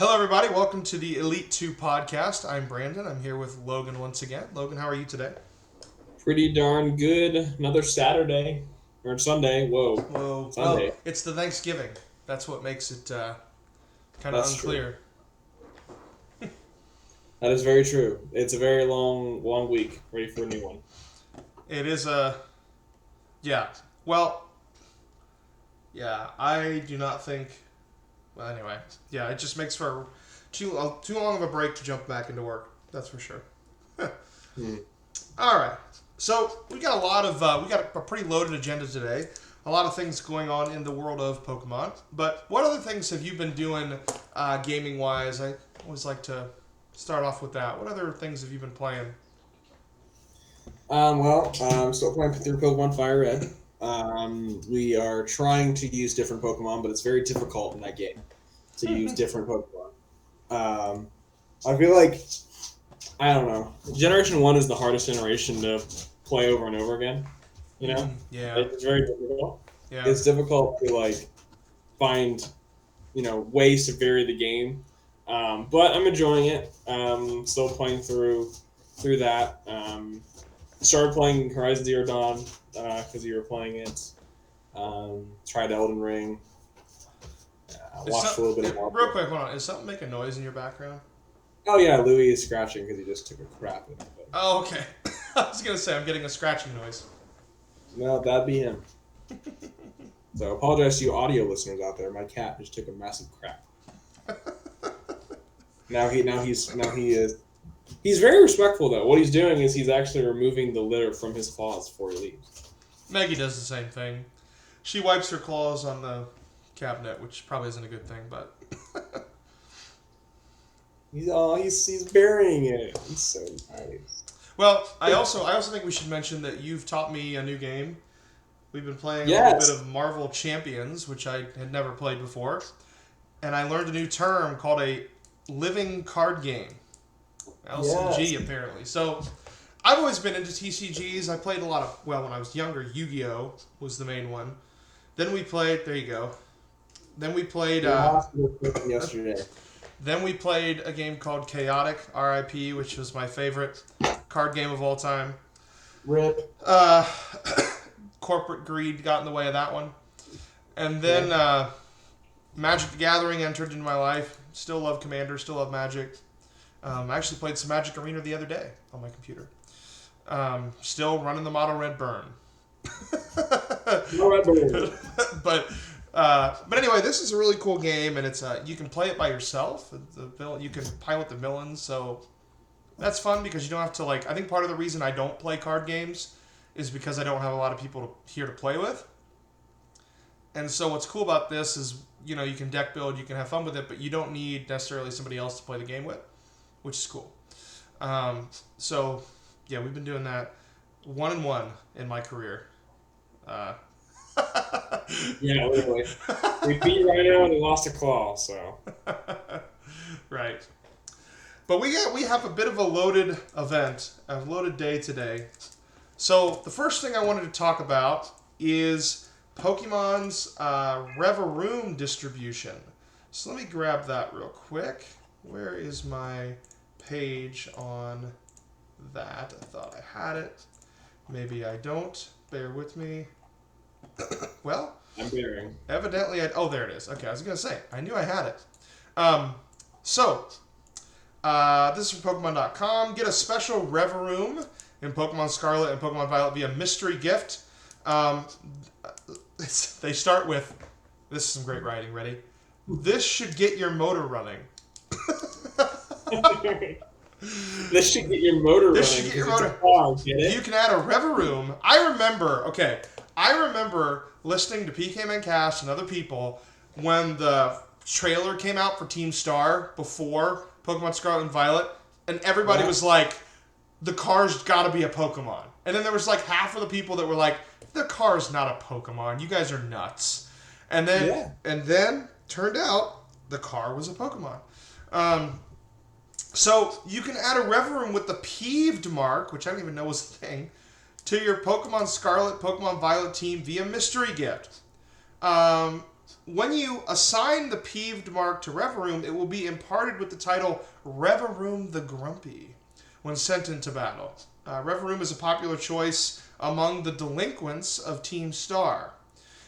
Hello, everybody. Welcome to the Elite 2 podcast. I'm Brandon. I'm here with Logan once again. Logan, how are you today? Pretty darn good. Another Saturday or Sunday. Whoa, Well, Sunday. it's the Thanksgiving. That's what makes it kind of That's true. unclear. That is very true. It's a very long week. Ready for a new one. It is a yeah. Well, yeah. I do not think. Well, anyway, yeah. It just makes for too long of a break to jump back into work. That's for sure. Hmm. All right. So we got we got a pretty loaded agenda today. A lot of things going on in the world of Pokemon. But what other things have you been doing, gaming wise? I always like to start off with that. What other things have you been playing? I'm still playing through Pokemon Fire Red. We are trying to use different Pokemon, but it's very difficult in that game to use different Pokemon. Um, I feel like I don't know. Generation One is the hardest generation to play over and over again. You know, Yeah. it's very difficult. Yeah. It's difficult to find ways to vary the game. But I'm enjoying it. Still playing through that. Started playing Horizon Zero Dawn because you were playing it. Tried Elden Ring. Watched a little bit of Real Marvel. quick, hold on. Is something making noise in your background? Oh yeah, Louis is scratching because he just took a crap in it. But Oh, okay. I was gonna say I'm getting a scratching noise. no, that'd be him. So apologize to you audio listeners out there. My cat just took a massive crap. He's very respectful though. What he's doing is he's actually removing the litter from his claws before he leaves. Maggie does the same thing. She wipes her claws on the cabinet, which probably isn't a good thing, but He's burying it. He's so nice. well, I also think we should mention that you've taught me a new game. We've been playing a little bit Yes. of Marvel Champions, which I had never played before, and I learned a new term called a living card game. Yes. LCG apparently. So I've always been into TCGs. I played a lot of when I was younger, Yu-Gi-Oh was the main one. Then we played. There you go. Then we played. The hospital person yesterday. Then we played a game called Chaotic RIP, which was my favorite card game of all time. Rip. Uh, corporate greed got in the way of that one. And then Yeah. Magic the Gathering entered into my life. Still love Commander, still love Magic. I actually played some Magic Arena the other day on my computer. Still running the model Red Burn. No red bird. but anyway, this is a really cool game, and it's you can play it by yourself. You can pilot the villains, so that's fun because you don't have to like. I think part of the reason I don't play card games is because I don't have a lot of people here to play with. And so what's cool about this is you can deck build, you can have fun with it, but you don't need necessarily somebody else to play the game with, which is cool. So yeah, we've been doing that 1-1 in my career. Uh, Yeah, literally. We beat Rhino and he lost a claw, so. right. But we have a bit of a loaded event, a loaded day today. So the first thing I wanted to talk about is Pokemon's Reverum distribution. So let me grab that real quick. Where is my page on that? I thought I had it. Maybe I don't. Bear with me. Well, I'm bearing. evidently oh, there it is. Okay, I was going to say, I knew I had it. Um, so, this is from Pokemon.com. Get a special Reverum in Pokemon Scarlet and Pokemon Violet via mystery gift. Um, they start with, this is some great writing, ready? This should get your motor running. This should get your motor This running should get your because it's motor. a car, get You it? can add a Reverum. I remember listening to PK Cast and other people when the trailer came out for Team Star before Pokemon Scarlet and Violet, and everybody Yeah. was like, the car's got to be a Pokemon. And then there was like half of the people that were like, the car's not a Pokemon. You guys are nuts. Yeah. And then turned out the car was a Pokemon. Um, so you can add a Reverum with the peeved mark, which I don't even know was a thing, to your Pokemon Scarlet, Pokemon Violet team via mystery gift. When you assign the peeved mark to Reverum, it will be imparted with the title Reverum the Grumpy when sent into battle. Reverum is a popular choice among the delinquents of Team Star.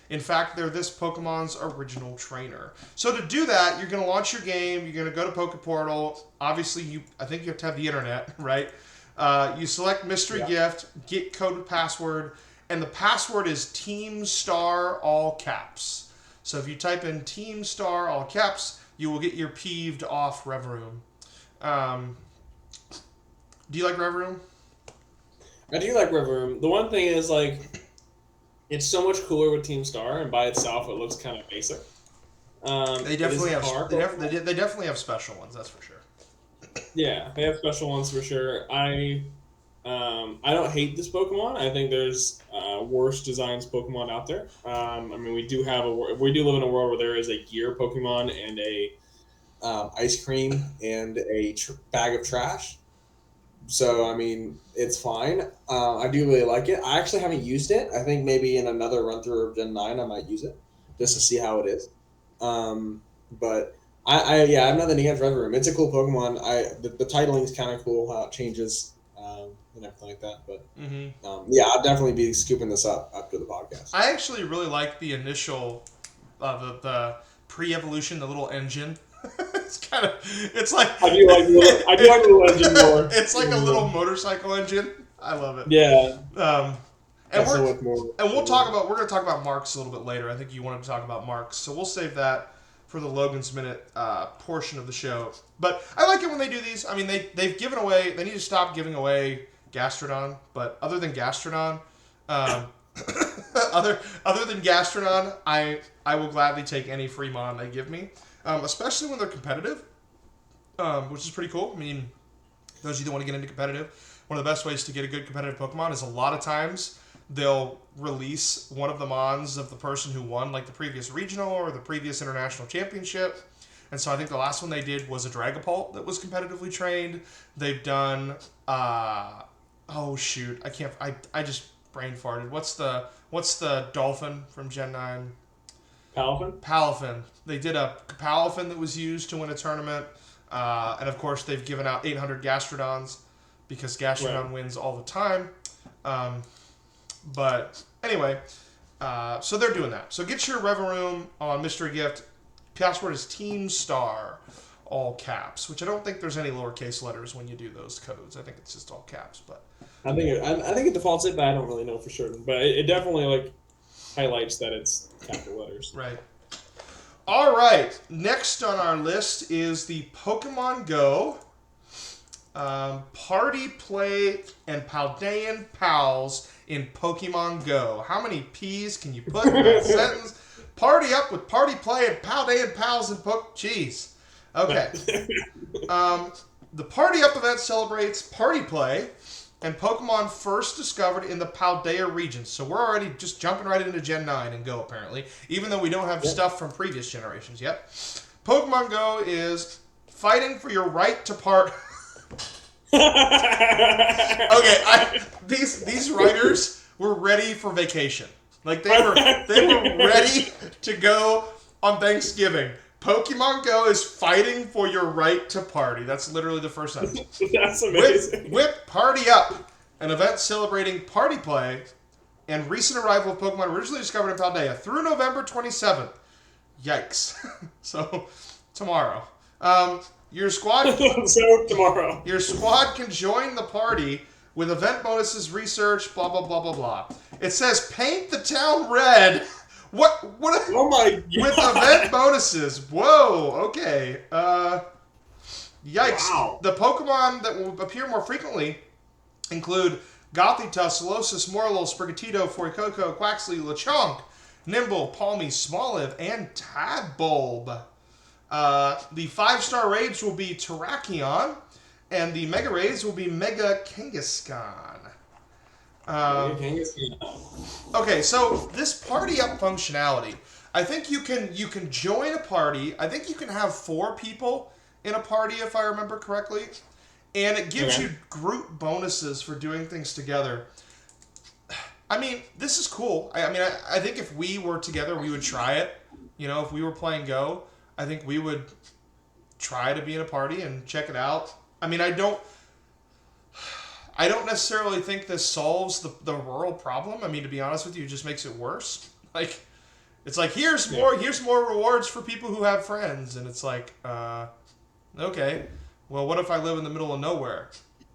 In fact, they're this Pokemon's original trainer. So to do that, you're going to launch your game. You're going to go to Pokeportal. Obviously, I think you have to have the internet, right? You select Mystery Gift, get code with password, and the password is Team Star all caps. So if you type in Team Star all caps, you will get your peeved off Reverum. Do you like Reverum? I do like Reverum. The one thing is, like, it's so much cooler with Team Star, and by itself, it looks kind of basic. They definitely they definitely have special ones. That's for sure. Yeah, they have special ones for sure. I don't hate this Pokemon. I think there's worse designs Pokemon out there. I mean, we do live in a world where there is a gear Pokemon and a ice cream and a bag of trash. So I mean, it's fine. I do really like it. I actually haven't used it. I think maybe in another run through of Gen 9 I might use it just to see how it is. But I'm nothing against Reverum. It's a cool Pokemon. The titling is kind of cool how it changes and everything like that. But I'll definitely be scooping this up after the podcast. I actually really like the initial, the pre-evolution, the little engine. It's like I do like the little engine more. It's like a little motorcycle engine. I love it. Yeah. And we're going to talk about Marks a little bit later. I think you wanted to talk about Marks, so we'll save that for the Logan's Minute portion of the show. But I like it when they do these. I mean, they've given away. They need to stop giving away Gastrodon. But other than Gastrodon, other than Gastrodon, I will gladly take any free mon they give me, especially when they're competitive, which is pretty cool. I mean, those of you that want to get into competitive, one of the best ways to get a good competitive Pokemon is a lot of times they'll release one of the mons of the person who won, like the previous regional or the previous international championship. And so I think the last one they did was a Dragapult that was competitively trained. They've done, I just brain farted. What's the dolphin from Gen 9? Palafin. They did a Palafin that was used to win a tournament. And of course they've given out 800 Gastrodons because Gastrodon wins all the time. But anyway, so they're doing that. So get your Reverum on Mystery Gift. Password is Team Star, all caps, which I don't think there's any lowercase letters when you do those codes. I think it's just all caps. But I think it defaults it, but I don't really know for sure. But it definitely highlights that it's capital letters. Right. All right. Next on our list is the Pokemon Go Party Play and Paldean Pals in Pokemon Go. How many P's can you put in that sentence? Party up with Party Play and Paldean Pals in Jeez. Okay. The Party Up event celebrates Party Play and Pokemon first discovered in the Paldea region. So we're already just jumping right into Gen 9 and Go, apparently, even though we don't have stuff from previous generations yet. Pokemon Go is fighting for your right to part... Okay, these writers were ready for vacation. Like they were ready to go on Thanksgiving. Pokemon Go is fighting for your right to party. That's literally the first sentence. That's amazing. Whip Party Up, an event celebrating Party Play and recent arrival of Pokemon originally discovered in Paldea through November 27th. Yikes. So, tomorrow. Your squad can join the party with event bonuses, research, blah, blah, blah, blah, blah. It says paint the town red. What? Oh my God. With event bonuses. Whoa, okay. Yikes. Wow. The Pokemon that will appear more frequently include Gothita, Solosis, Morlul, Sprigatito, Fuecoco, Quaxley, Lechonk, Nimble, Palmy, Smoliv, and Tadbulb. The 5-star raids will be Terrakion, and the Mega raids will be Mega Kangaskhan. Okay, so this Party Up functionality, I think you can join a party. I think you can have 4 people in a party, if I remember correctly, and it gives you group bonuses for doing things together. I mean, this is cool. I think if we were together, we would try it. You know, if we were playing Go, I think we would try to be in a party and check it out. I mean, I don't necessarily think this solves the rural problem. I mean, to be honest with you, it just makes it worse. Like, it's like here's more rewards for people who have friends, and it's like, okay, well, what if I live in the middle of nowhere,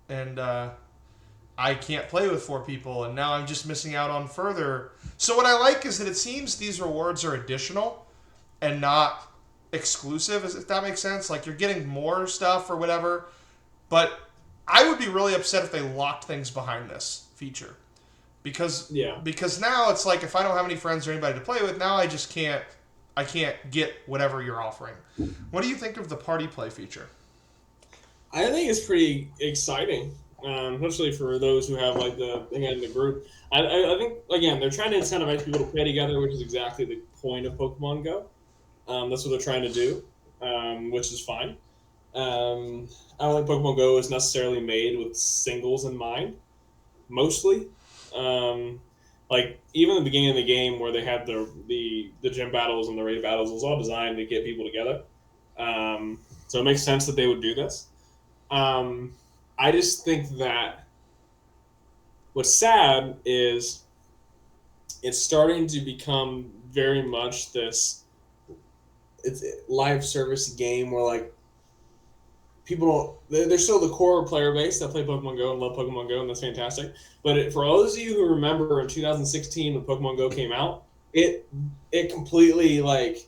and I can't play with four people, and now I'm just missing out on further. So what I like is that it seems these rewards are additional and not exclusive, if that makes sense. Like, you're getting more stuff or whatever, but I would be really upset if they locked things behind this feature. Because Yeah. because now it's like if I don't have any friends or anybody to play with, now I can't get whatever you're offering. What do you think of the party play feature? I think it's pretty exciting, especially for those who have like the group. I think again they're trying to incentivize people to play together, which is exactly the point of Pokemon Go. That's what they're trying to do, which is fine. I don't think Pokemon Go is necessarily made with singles in mind, mostly. Um, like even at the beginning of the game where they had the gym battles and the raid battles, it was all designed to get people together. So it makes sense that they would do this. Um, I just think that what's sad is it's starting to become very much this it's live service game where like people they're still the core player base that play Pokemon Go and love Pokemon Go, and that's fantastic. But for all those of you who remember in 2016 when Pokemon Go came out, it completely like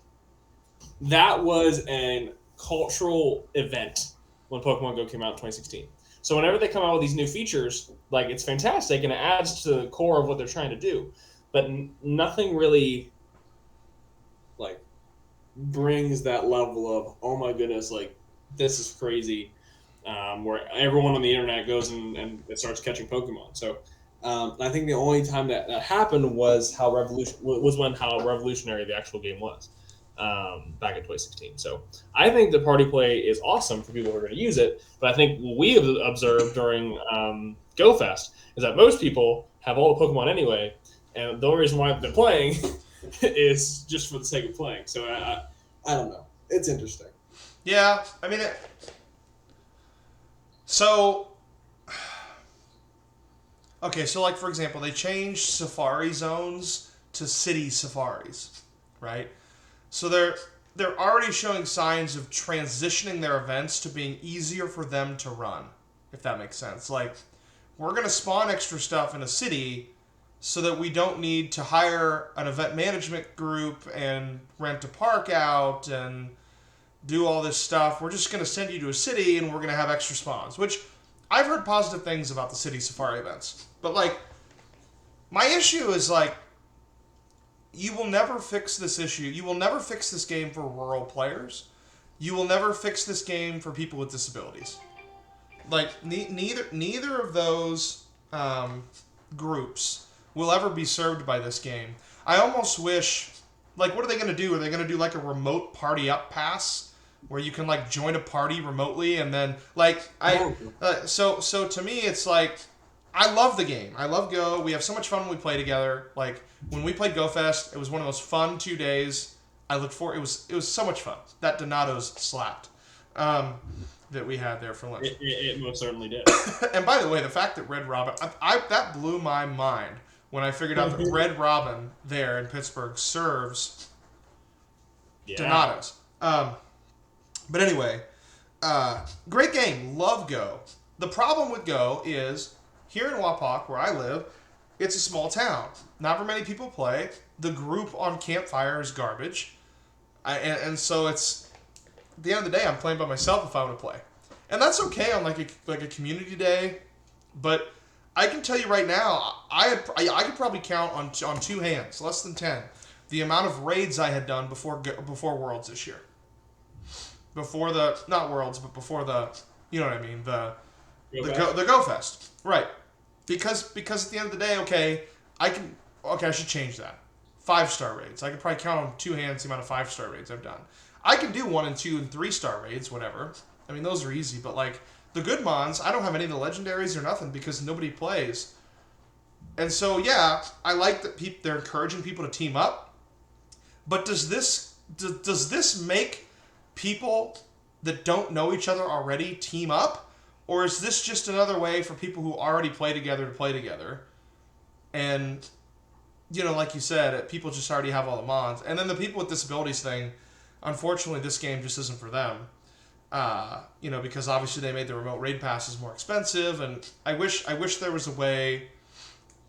that was an cultural event when Pokemon Go came out in 2016. So whenever they come out with these new features, like it's fantastic and it adds to the core of what they're trying to do, but nothing really like brings that level of oh my goodness, like this is crazy, where everyone on the internet goes and starts catching Pokemon. So I think the only time that happened was how revolutionary the actual game was back in 2016. So I think the party play is awesome for people who are going to use it. But I think what we have observed during GoFest is that most people have all the Pokemon anyway, and the only reason why they're playing is just for the sake of playing. So I don't know. It's interesting. Yeah, I mean, so okay, so like for example, they changed safari zones to city safaris, right? So they're already showing signs of transitioning their events to being easier for them to run, if that makes sense. Like we're gonna spawn extra stuff in a city so that we don't need to hire an event management group and rent a park out and do all this stuff. We're just going to send you to a city and we're going to have extra spawns, which I've heard positive things about the city safari events. But like my issue is like you will never fix this issue. You will never fix this game for rural players. You will never fix this game for people with disabilities. Like neither of those groups will ever be served by this game. I almost wish like what are they going to do? Are they going to do like a remote party up pass where you can like join a party remotely and then like so to me it's like I love the game. I love Go. We have so much fun when we play together. Like when we played GoFest, it was one of the most fun 2 days. I looked for it was so much fun. That Donato's slapped that we had there for lunch. It most certainly did. And by the way, the fact that Red Robin, I that blew my mind when I figured out that Red Robin there in Pittsburgh serves Donato's. But anyway, great game. Love Go. The problem with Go is here in Wapak, where I live, it's a small town. Not very many people play. The group on Campfire is garbage. And so it's at the end of the day, I'm playing by myself if I want to play, and that's okay on like a community day. But I can tell you right now, I could probably count on two hands, less than 10, the amount of raids I had done before Worlds this year. Before the not Worlds, but before the you know what I mean the Go Fest, right? Because at the end of the day, I should change that. 5-star raids. I could probably count on two hands the amount of 5-star raids I've done. I can do 1 and 2 and 3-star raids, whatever. I mean, those are easy, but like the good mons, I don't have any of the legendaries or nothing because nobody plays. And so, yeah, I like that they're encouraging people to team up. But does this make people that don't know each other already team up, or is this just another way for people who already play together to play together? And like you said, people just already have all the mods, and then the people with disabilities thing. Unfortunately, this game just isn't for them. Because obviously they made the remote raid passes more expensive, and I wish there was a way.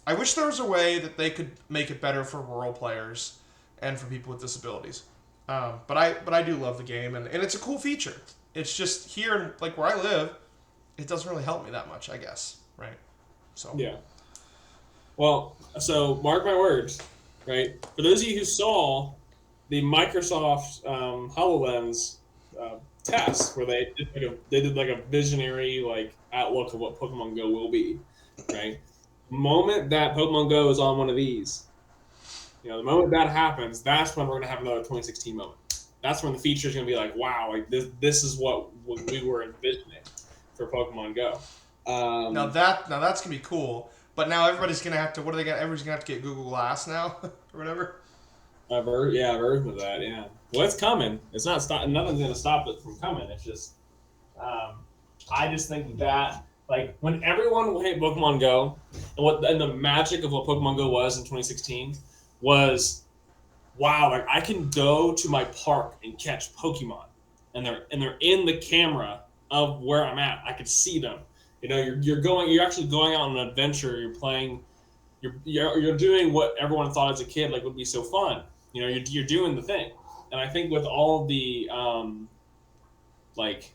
I wish there was a way that they could make it better for rural players and for people with disabilities. But I do love the game, and it's a cool feature. It's just here, like where I live, it doesn't really help me that much, I guess, right? So Yeah. Well, so mark my words, right? For those of you who saw the Microsoft HoloLens test, where they did like a visionary outlook of what Pokemon Go will be, right? The moment that Pokemon Go is on one of these, the moment that happens, that's when we're gonna have another 2016 moment. That's when the feature is gonna be like, wow, like this is what we were envisioning for Pokemon Go. now that's gonna be cool. But now everybody's gonna have to. What are they gonna? Everybody's gonna have to get Google Glass now, or whatever. I've heard of that. Yeah, well, it's coming. It's not stop. Nothing's gonna stop it from coming. It's just, I just think that like when everyone hit Pokemon Go, and the magic of what Pokemon Go was in 2016 was, wow, like I can go to my park and catch Pokemon, and they're in the camera of where I'm at. I could see them. You're actually going out on an adventure. You're playing. You're doing what everyone thought as a kid would be so fun. You're doing the thing, and I think with all the live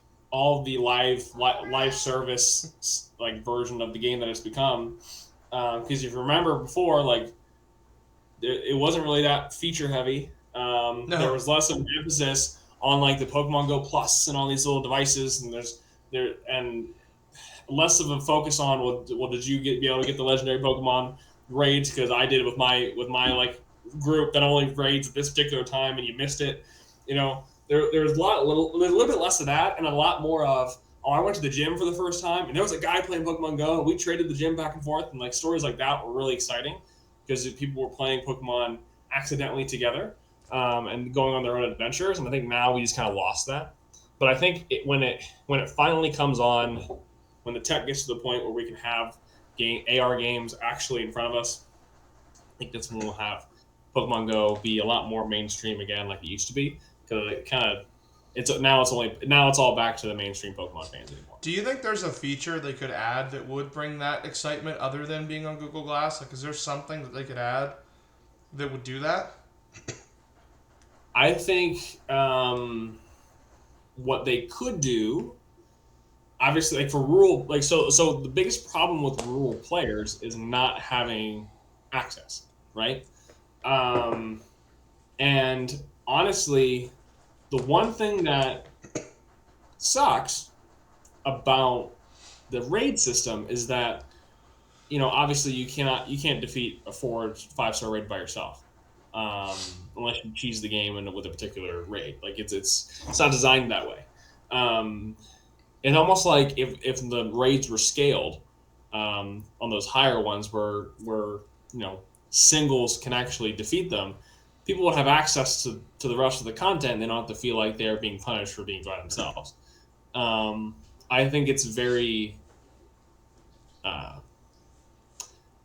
service version of the game that it's become, because if you remember before, it wasn't really that feature heavy. No. There was less of an emphasis on the Pokemon Go Plus and all these little devices, and less of a focus on well did you be able to get the legendary Pokemon raids, because I did it with my group that only raids at this particular time and you missed it. There's a little bit less of that and a lot more of, oh, I went to the gym for the first time and there was a guy playing Pokemon Go and we traded the gym back and forth, and stories like that were really exciting because people were playing Pokemon accidentally together, and going on their own adventures. And I think now we just kind of lost that. But I think when it finally comes on, when the tech gets to the point where we can have AR games actually in front of us, I think that's when we'll have Pokemon Go be a lot more mainstream again, like it used to be. Because it's all back to the mainstream Pokemon fans anymore. Do you think there's a feature they could add that would bring that excitement other than being on Google Glass? Is there something that they could add that would do that? I think what they could do, obviously, for rural, so the biggest problem with rural players is not having access, right? And honestly, the one thing that sucks about the raid system is that, obviously you can't defeat a 4 or 5-star raid by yourself, unless you cheese the game with a particular raid. It's not designed that way. And almost like if the raids were scaled, on those higher ones where singles can actually defeat them, people would have access to the rest of the content, and they don't have to feel like they're being punished for being by themselves. I think it's very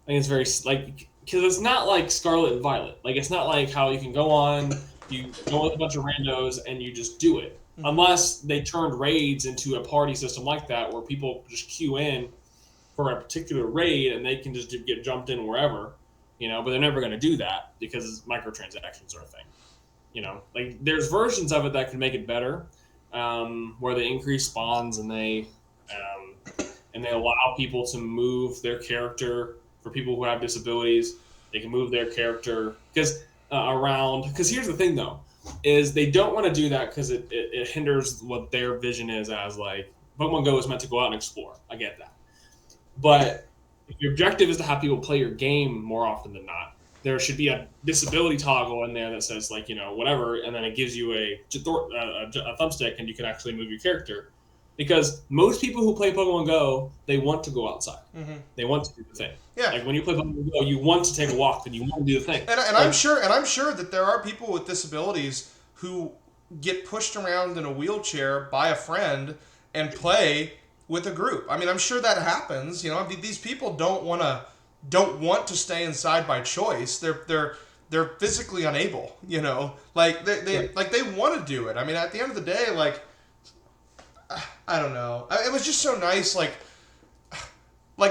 because it's not like Scarlet and Violet. It's not like how you can go on, you go with a bunch of randos and you just do it. Unless they turned raids into a party system like that, where people just queue in for a particular raid and they can just get jumped in wherever, but they're never going to do that because microtransactions are a thing. There's versions of it that can make it better, where they increase spawns and they allow people to move their character. For people who have disabilities, they can move their character around. Because here's the thing, though, is they don't want to do that because it hinders what their vision is as Pokemon Go is meant to go out and explore. I get that. But if your objective is to have people play your game more often than not, there should be a disability toggle in there that says whatever, and then it gives you a thumbstick and you can actually move your character. because most people who play Pokemon Go, they want to go outside. Hmm. They want to do the thing. Yeah. Like when you play Pokemon Go, you want to take a walk and you want to do the thing. And Like, I'm sure that there are people with disabilities who get pushed around in a wheelchair by a friend and play with a group. I mean, I'm sure that happens. You know, these people don't want to stay inside by choice. They're physically unable. You know, like they want to do it. I mean, at the end of the day, like I don't know. It was just so nice. Like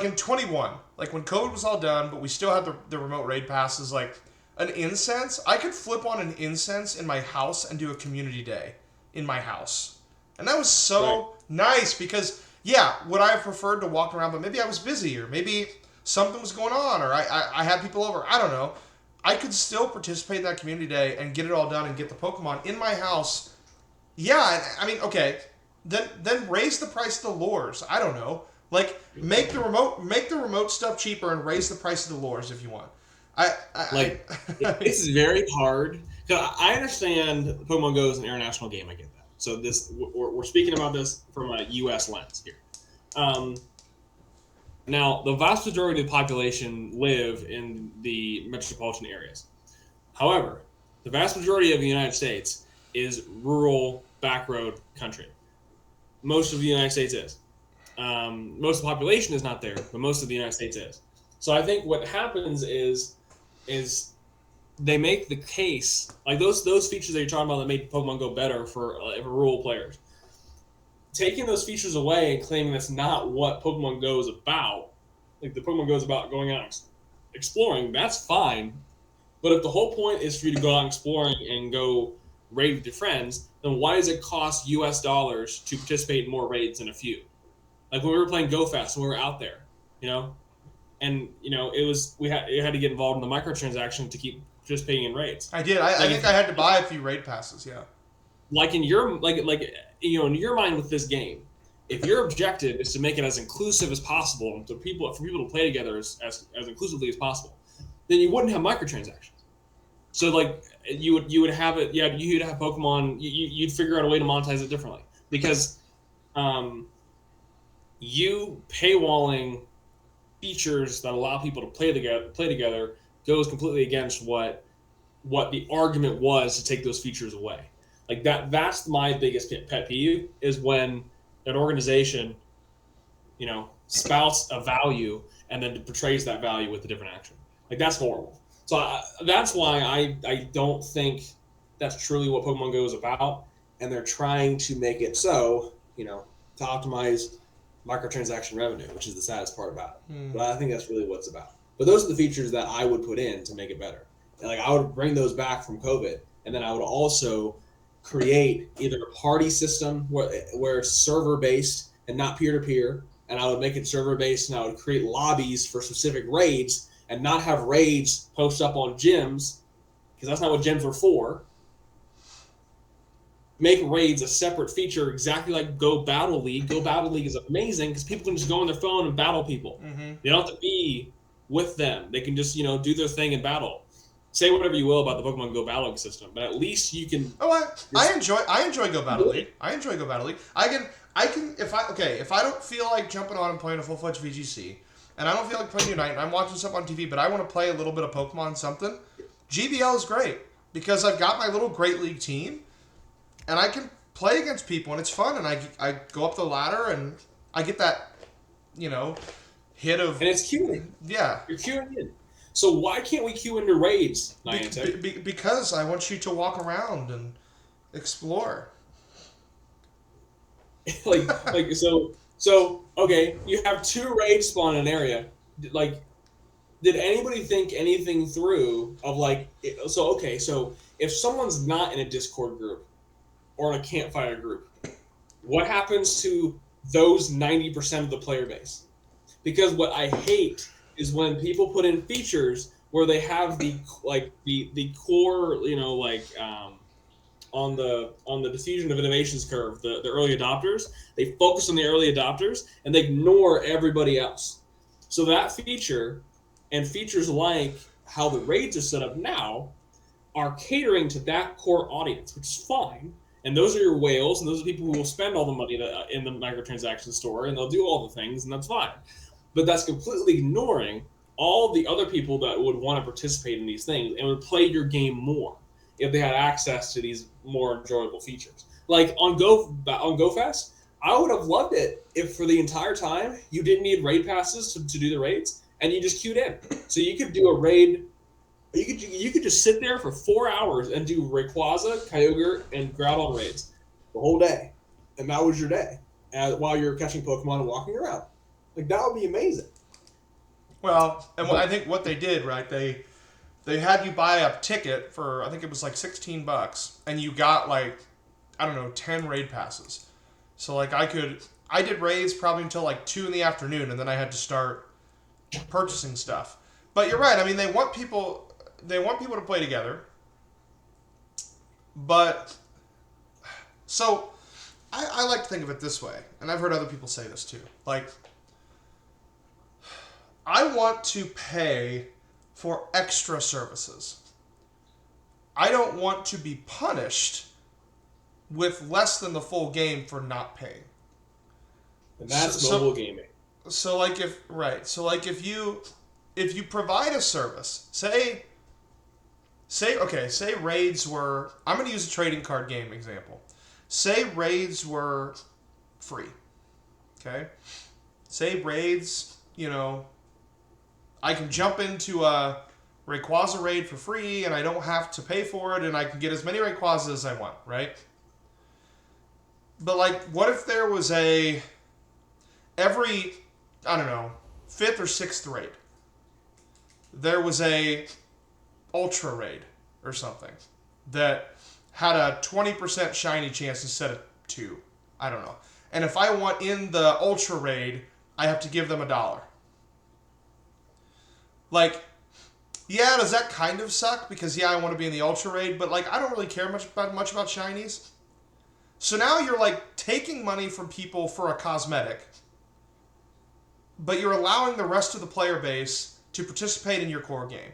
in 21, like when COVID was all done, but we still had the remote raid passes, like an incense, I could flip on an incense in my house and do a community day in my house. And that was so nice because, yeah, would I have preferred to walk around, but maybe I was busy or maybe something was going on or I had people over. I don't know. I could still participate in that community day and get it all done and get the Pokemon in my house. Yeah, I mean, okay, then raise the price of the lures. I don't know. Like make the remote stuff cheaper and raise the price of the lures if you want. This is very hard. 'Cause I understand Pokemon Go is an international game. I get that. So we're speaking about this from a U.S. lens here. Um, Now, the vast majority of the population live in the metropolitan areas. However, the vast majority of the United States is rural, backroad country. Most of the United States is. Most of the population is not there, but most of the United States is. So I think what happens is they make the case like those features that you're talking about that made Pokemon Go better for rural players. Taking those features away and claiming that's not what Pokemon Go is about, like the Pokemon Go is about going out and exploring, that's fine. But if the whole point is for you to go out exploring and go raid with your friends, then why does it cost US dollars to participate in more raids than a few? Like when we were playing Go Fast and we were out there, you know, and you had to get involved in the microtransaction to keep participating in raids. I did. I think I had to buy a few raid passes. Yeah. Like in your in your mind with this game, if your objective is to make it as inclusive as possible and for people to play together as inclusively as possible, then you wouldn't have microtransactions. So like you would have it, yeah, you'd have Pokemon, you'd figure out a way to monetize it differently because you paywalling features that allow people to play together goes completely against what the argument was to take those features away. Like that's my biggest pet peeve is when an organization, spouts a value and then portrays that value with a different action. Like that's horrible. So that's why I don't think that's truly what Pokemon Go is about, and they're trying to make it so, to optimize microtransaction revenue, which is the saddest part about it. But I think that's really what it's about. But those are the features that I would put in to make it better. And like I would bring those back from COVID, and then I would also create either a party system where it's server based and not peer to peer, and I would make it server based, and I would create lobbies for specific raids, and not have raids post up on gyms because that's not what gyms are for. Make raids a separate feature, exactly like Go Battle League. Go Battle League is amazing because people can just go on their phone and battle people. Mm-hmm. They don't have to be with them. They can just, do their thing and battle. Say whatever you will about the Pokemon Go battling system, but at least you can. Oh, I enjoy Go Battle League. I enjoy Go Battle League. I can if I don't feel like jumping on and playing a full-fledged VGC, and I don't feel like playing Unite, and I'm watching something on TV, but I want to play a little bit of Pokemon something, GBL is great because I've got my little Great League team. And I can play against people, and it's fun. And I go up the ladder, and I get that, hit of. And it's queuing. Yeah. You're queuing in. So why can't we queue into raids, Niantic? Because I want you to walk around and explore. So okay, you have 2 raids spawn in an area. Like, did anybody think anything through of so if someone's not in a Discord group or in a campfire group, what happens to those 90% of the player base? Because what I hate is when people put in features where they have the core, on the diffusion of innovations curve, the early adopters, they focus on the early adopters and they ignore everybody else. So that feature and features like how the raids are set up now are catering to that core audience, which is fine. And those are your whales, and those are people who will spend all the money in the microtransaction store, and they'll do all the things, and that's fine. But that's completely ignoring all the other people that would want to participate in these things and would play your game more if they had access to these more enjoyable features. Like on GoFest, I would have loved it if for the entire time you didn't need raid passes to do the raids and you just queued in. So you could do a raid. You could just sit there for 4 hours and do Rayquaza, Kyogre, and Groudon raids the whole day, and that was your day while you're catching Pokemon and walking around. Like that would be amazing. Well, and I think what they did, right? They had you buy a ticket for, I think it was like $16, and you got like, I don't know, 10 raid passes. So like I did raids probably until like 2 in the afternoon, and then I had to start purchasing stuff. But you're right. I mean, they want people to play together. But so I like to think of it this way, and I've heard other people say this too. Like, I want to pay for extra services. I don't want to be punished with less than the full game for not paying. And that's mobile gaming. So like if you provide a service, say raids were, I'm going to use a trading card game example. Say raids were free. Okay? Say raids, I can jump into a Rayquaza raid for free, and I don't have to pay for it, and I can get as many Rayquazas as I want, right? But, like, what if there was every, I don't know, 5th or 6th raid, there was a Ultra raid or something that had a 20% shiny chance instead of 2. I don't know. And if I want in the Ultra raid, I have to give them $1. Like, yeah, does that kind of suck? Because, yeah, I want to be in the Ultra Raid, but, like, I don't really care much about shinies. So now you're, like, taking money from people for a cosmetic, but you're allowing the rest of the player base to participate in your core game.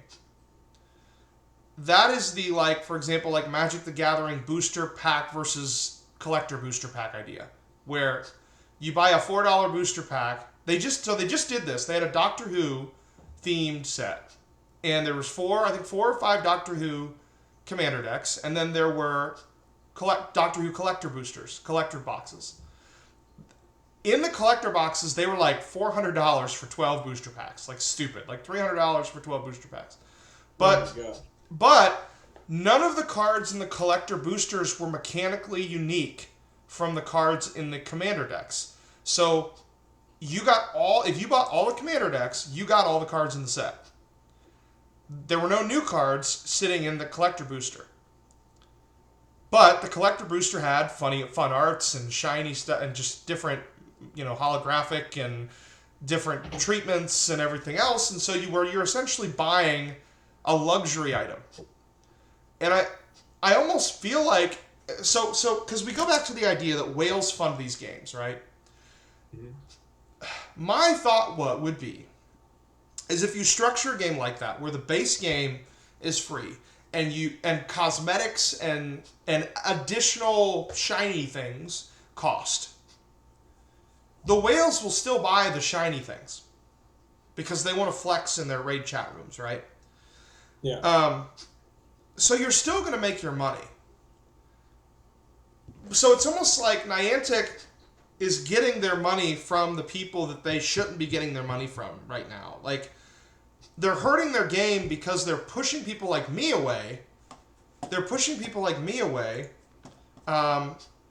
That is the, like, for example, like, Magic the Gathering booster pack versus collector booster pack idea, where you buy a $4 booster pack. They just did this. They had a Doctor Who themed set, and there was 4 or 5 Doctor Who commander decks, and then there were Doctor Who collector boxes. In the collector boxes, they were like $400 for 12 booster packs, like stupid, like $300 for 12 booster packs. But none of the cards in the collector boosters were mechanically unique from the cards in the commander decks. So if you bought all the commander decks, you got all the cards in the set. There were no new cards sitting in the collector booster. But the collector booster had fun arts and shiny stuff and just different, holographic and different treatments and everything else. And so you're essentially buying a luxury item. And I almost feel like, so because we go back to the idea that whales fund these games, right? Mm-hmm. My thought would be is if you structure a game like that where the base game is free and cosmetics and additional shiny things cost, the whales will still buy the shiny things because they want to flex in their raid chat rooms, right? Yeah. So you're still going to make your money. So it's almost like Niantic is getting their money from the people that they shouldn't be getting their money from right now. Like, they're hurting their game because they're pushing people like me away.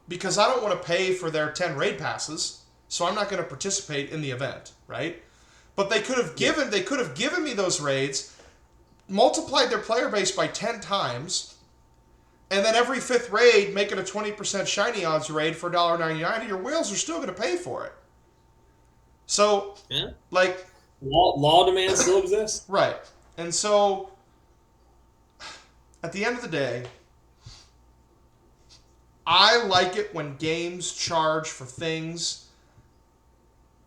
Because I don't want to pay for their 10 raid passes, so I'm not going to participate in the event, right? But they could have given me those raids, multiplied their player base by 10 times, and then every 5th raid, make it a 20% shiny odds raid for $1.99, and your whales are still going to pay for it. So, yeah. Like, law demand still exists. Right. And so, at the end of the day, I like it when games charge for things.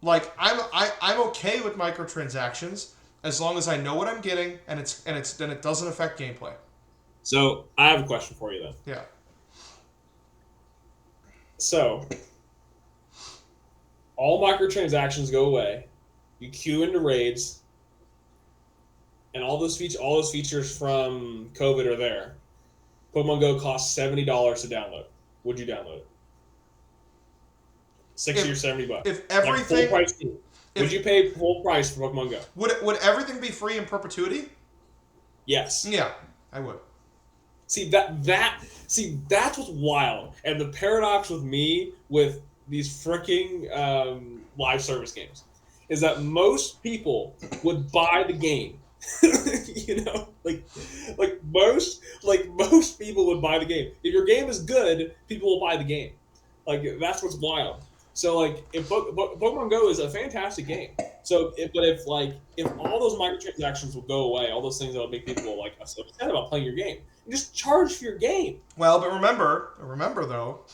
Like, I'm okay with microtransactions as long as I know what I'm getting and it doesn't affect gameplay. So I have a question for you then. Yeah. So all microtransactions go away. You queue into raids, and all those features from COVID are there. Pokemon Go costs $70 to download. Would you download it? 60 or $70. If Like full everything, price. Would you pay full price for Pokemon Go? would everything be free in perpetuity? Yes. Yeah, I would. See that's what's wild. And the paradox with me with these freaking live service games is that most people would buy the game. You know, most people would buy the game. If your game is good, people will buy the game. Like that's what's wild. So like if Pokemon Go is a fantastic game. So if all those microtransactions will go away, all those things that would make people like upset about playing your game, you just charge for your game. Well, but remember though,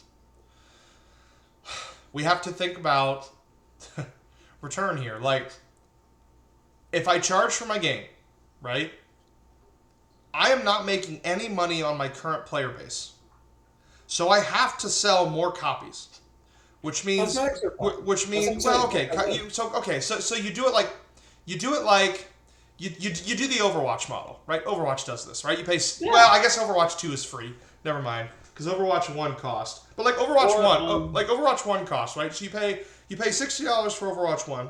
we have to think about return here. Like, if I charge for my game, right, I am not making any money on my current player base. So I have to sell more copies. Which means, so you do it like you do the Overwatch model, right? Overwatch does this, right? You pay. Yeah. Well, I guess Overwatch 2 is free. Never mind, because Overwatch 1 cost. But like Overwatch 1 cost, right? So you pay $60 for Overwatch 1.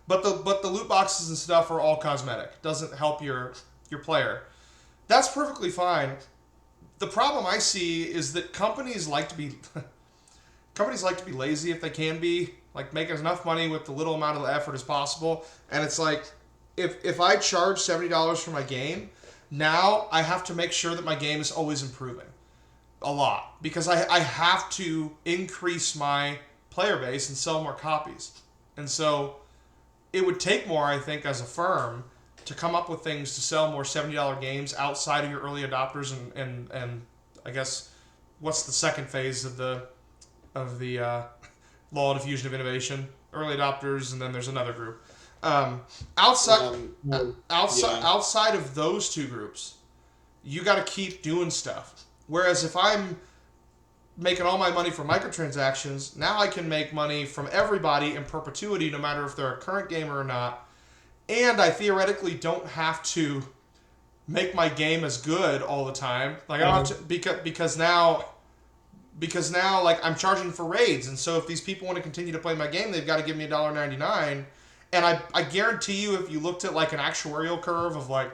But the loot boxes and stuff are all cosmetic. Doesn't help your player. That's perfectly fine. The problem I see is that companies like to be lazy if they can be, like make enough money with the little amount of effort as possible. And it's like, if I charge $70 for my game, now I have to make sure that my game is always improving a lot, because I have to increase my player base and sell more copies. And so it would take more, I think, as a firm to come up with things to sell more $70 games outside of your early adopters and I guess what's the second phase of the law of diffusion of innovation? Early adopters, and then there's another group. Outside of those two groups, you got to keep doing stuff. Whereas if I'm making all my money from microtransactions, now I can make money from everybody in perpetuity, no matter if they're a current gamer or not. And I theoretically don't have to make my game as good all the time. Like I don't have to, because now like I'm charging for raids, and so if these people want to continue to play my game, they've got to give me $1.99. And I guarantee you, if you looked at like an actuarial curve of like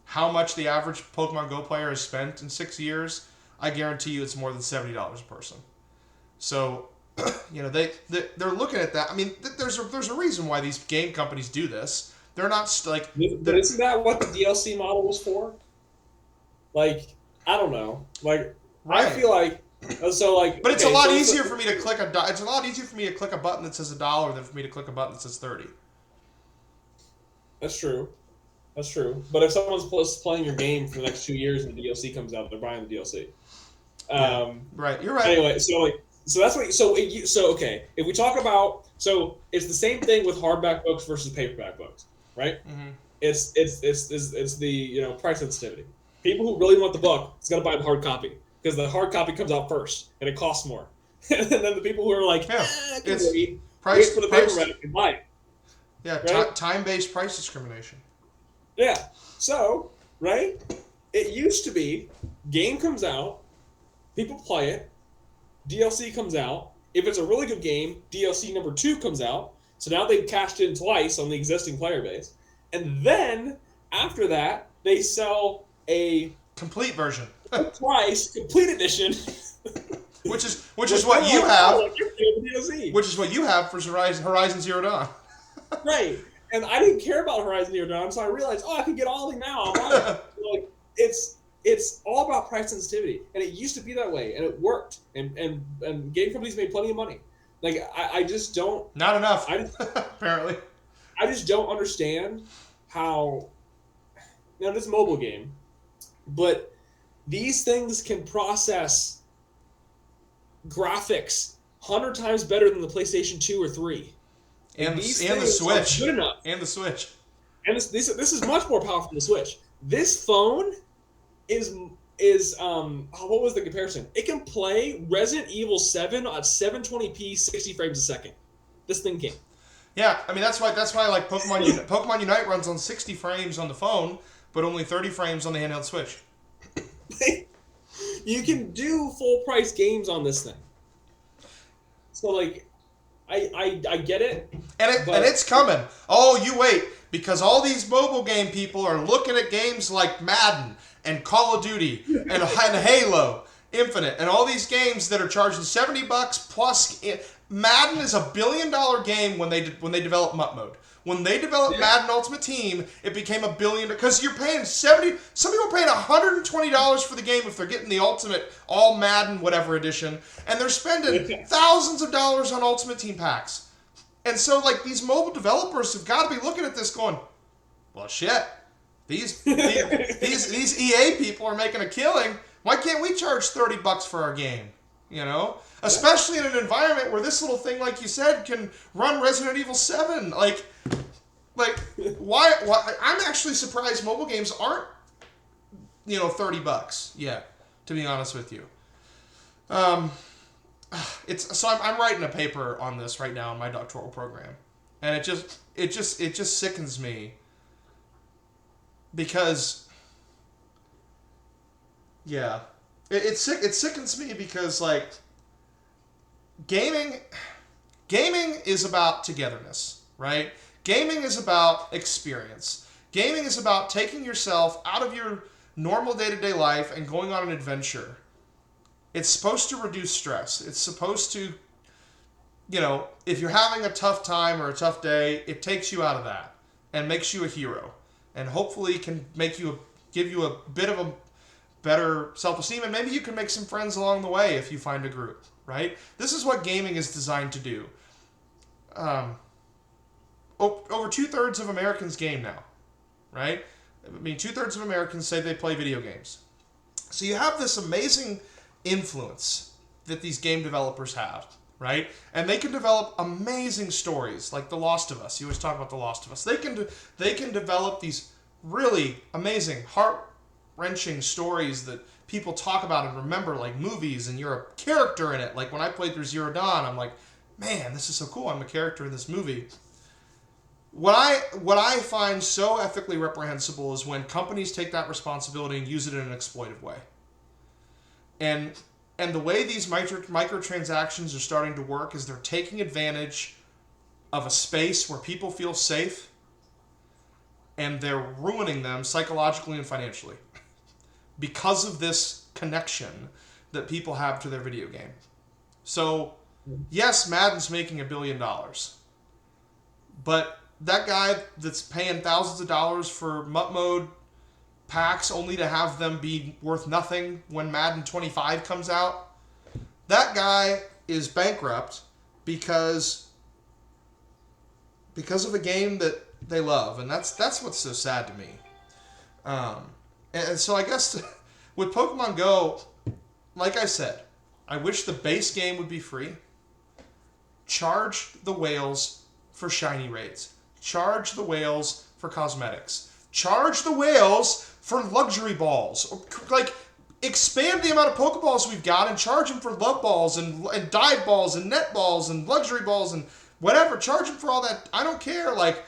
how much the average Pokemon Go player has spent in 6 years, I guarantee you it's more than $70 a person. So, you know, they're looking at that. I mean, there's a reason why these game companies do this. They're not like. But isn't that what the DLC model was for? Like, I don't know. Like, right. I feel like. So like, but it's a lot easier for me to click a button that says $1 than for me to click a button that says 30. That's true. But if someone's playing your game for the next 2 years and the DLC comes out, they're buying the DLC. Right. You're right. Anyway, so that's what. Okay. If we talk about, it's the same thing with hardback books versus paperback books, right? Mm-hmm. It's the price sensitivity. People who really want the book, it's got to buy the hard copy, because the hard copy comes out first and it costs more. And then the people who are like, wait for the paperback and buy it. Yeah, right? Time-based price discrimination. Yeah. So, right? It used to be, game comes out, people play it, DLC comes out. If it's a really good game, DLC number 2 comes out. So now they've cashed in twice on the existing player base. And then, after that, they sell a complete version. Price, complete edition. which is what you have. Which is what you have for Horizon Zero Dawn. Right. And I didn't care about Horizon Zero Dawn, so I realized, I can get all of them now. Like, it's all about price sensitivity, and it used to be that way, and it worked, and game companies made plenty of money. Like, I just don't. Not enough. Apparently. I just don't understand how. Now, this mobile game, but these things can process graphics 100 times better than the PlayStation 2 or 3. And the Switch. Good enough. And the Switch. And this is much more powerful than the Switch. This phone is is what was the comparison? It can play Resident Evil 7 at 720p, 60 frames a second. This thing can. Yeah, I mean that's why like Pokemon Unite runs on 60 frames on the phone, but only 30 frames on the handheld Switch. You can do full price games on this thing. So like, I get it, and it's coming. Oh, you wait, because all these mobile game people are looking at games like Madden and Call of Duty and Halo Infinite and all these games that are charging $70 plus. Madden is $1 billion game when they developed MUT mode. When they developed Madden Ultimate Team, it became $1 billion because you're paying 70. Some people are paying $120 for the game if they're getting the Ultimate All Madden whatever edition, and they're spending thousands of dollars on Ultimate Team packs. And so, like, these mobile developers have got to be looking at this, going, "Well, shit, these EA people are making a killing. Why can't we charge $30 for our game?" You know, especially in an environment where this little thing, like you said, can run Resident Evil 7. Like why? I'm actually surprised mobile games aren't, $30 yet. To be honest with you, I'm writing a paper on this right now in my doctoral program, and it just sickens me because, yeah. It sickens me because, like, gaming is about togetherness, right? Gaming is about experience. Gaming is about taking yourself out of your normal day-to-day life and going on an adventure. It's supposed to reduce stress. It's supposed to, if you're having a tough time or a tough day, it takes you out of that and makes you a hero, and hopefully can give you a bit of a better self-esteem, and maybe you can make some friends along the way if you find a group, right? This is what gaming is designed to do. Over 2/3 of Americans game now, right? I mean, 2/3 of Americans say they play video games. So you have this amazing influence that these game developers have, right? And they can develop amazing stories like The Lost of Us. You always talk about The Lost of Us. They can develop these really amazing, heart-wrenching stories that people talk about and remember, like movies, and you're a character in it. Like when I played through Zero Dawn, I'm like, man, this is so cool. I'm a character in this movie. What I find so ethically reprehensible is when companies take that responsibility and use it in an exploitive way. And the way these microtransactions are starting to work is they're taking advantage of a space where people feel safe, and they're ruining them psychologically and financially because of this connection that people have to their video game. So, yes, Madden's making $1 billion, but that guy that's paying thousands of dollars for MUT mode packs only to have them be worth nothing when Madden 25 comes out, that guy is bankrupt because of a game that they love, and that's what's so sad to me. And so I guess with Pokemon Go, like I said, I wish the base game would be free. Charge the whales for shiny raids. Charge the whales for cosmetics. Charge the whales for luxury balls. Like, expand the amount of Pokeballs we've got and charge them for love balls and dive balls and net balls and luxury balls and whatever. Charge them for all that. I don't care. Like,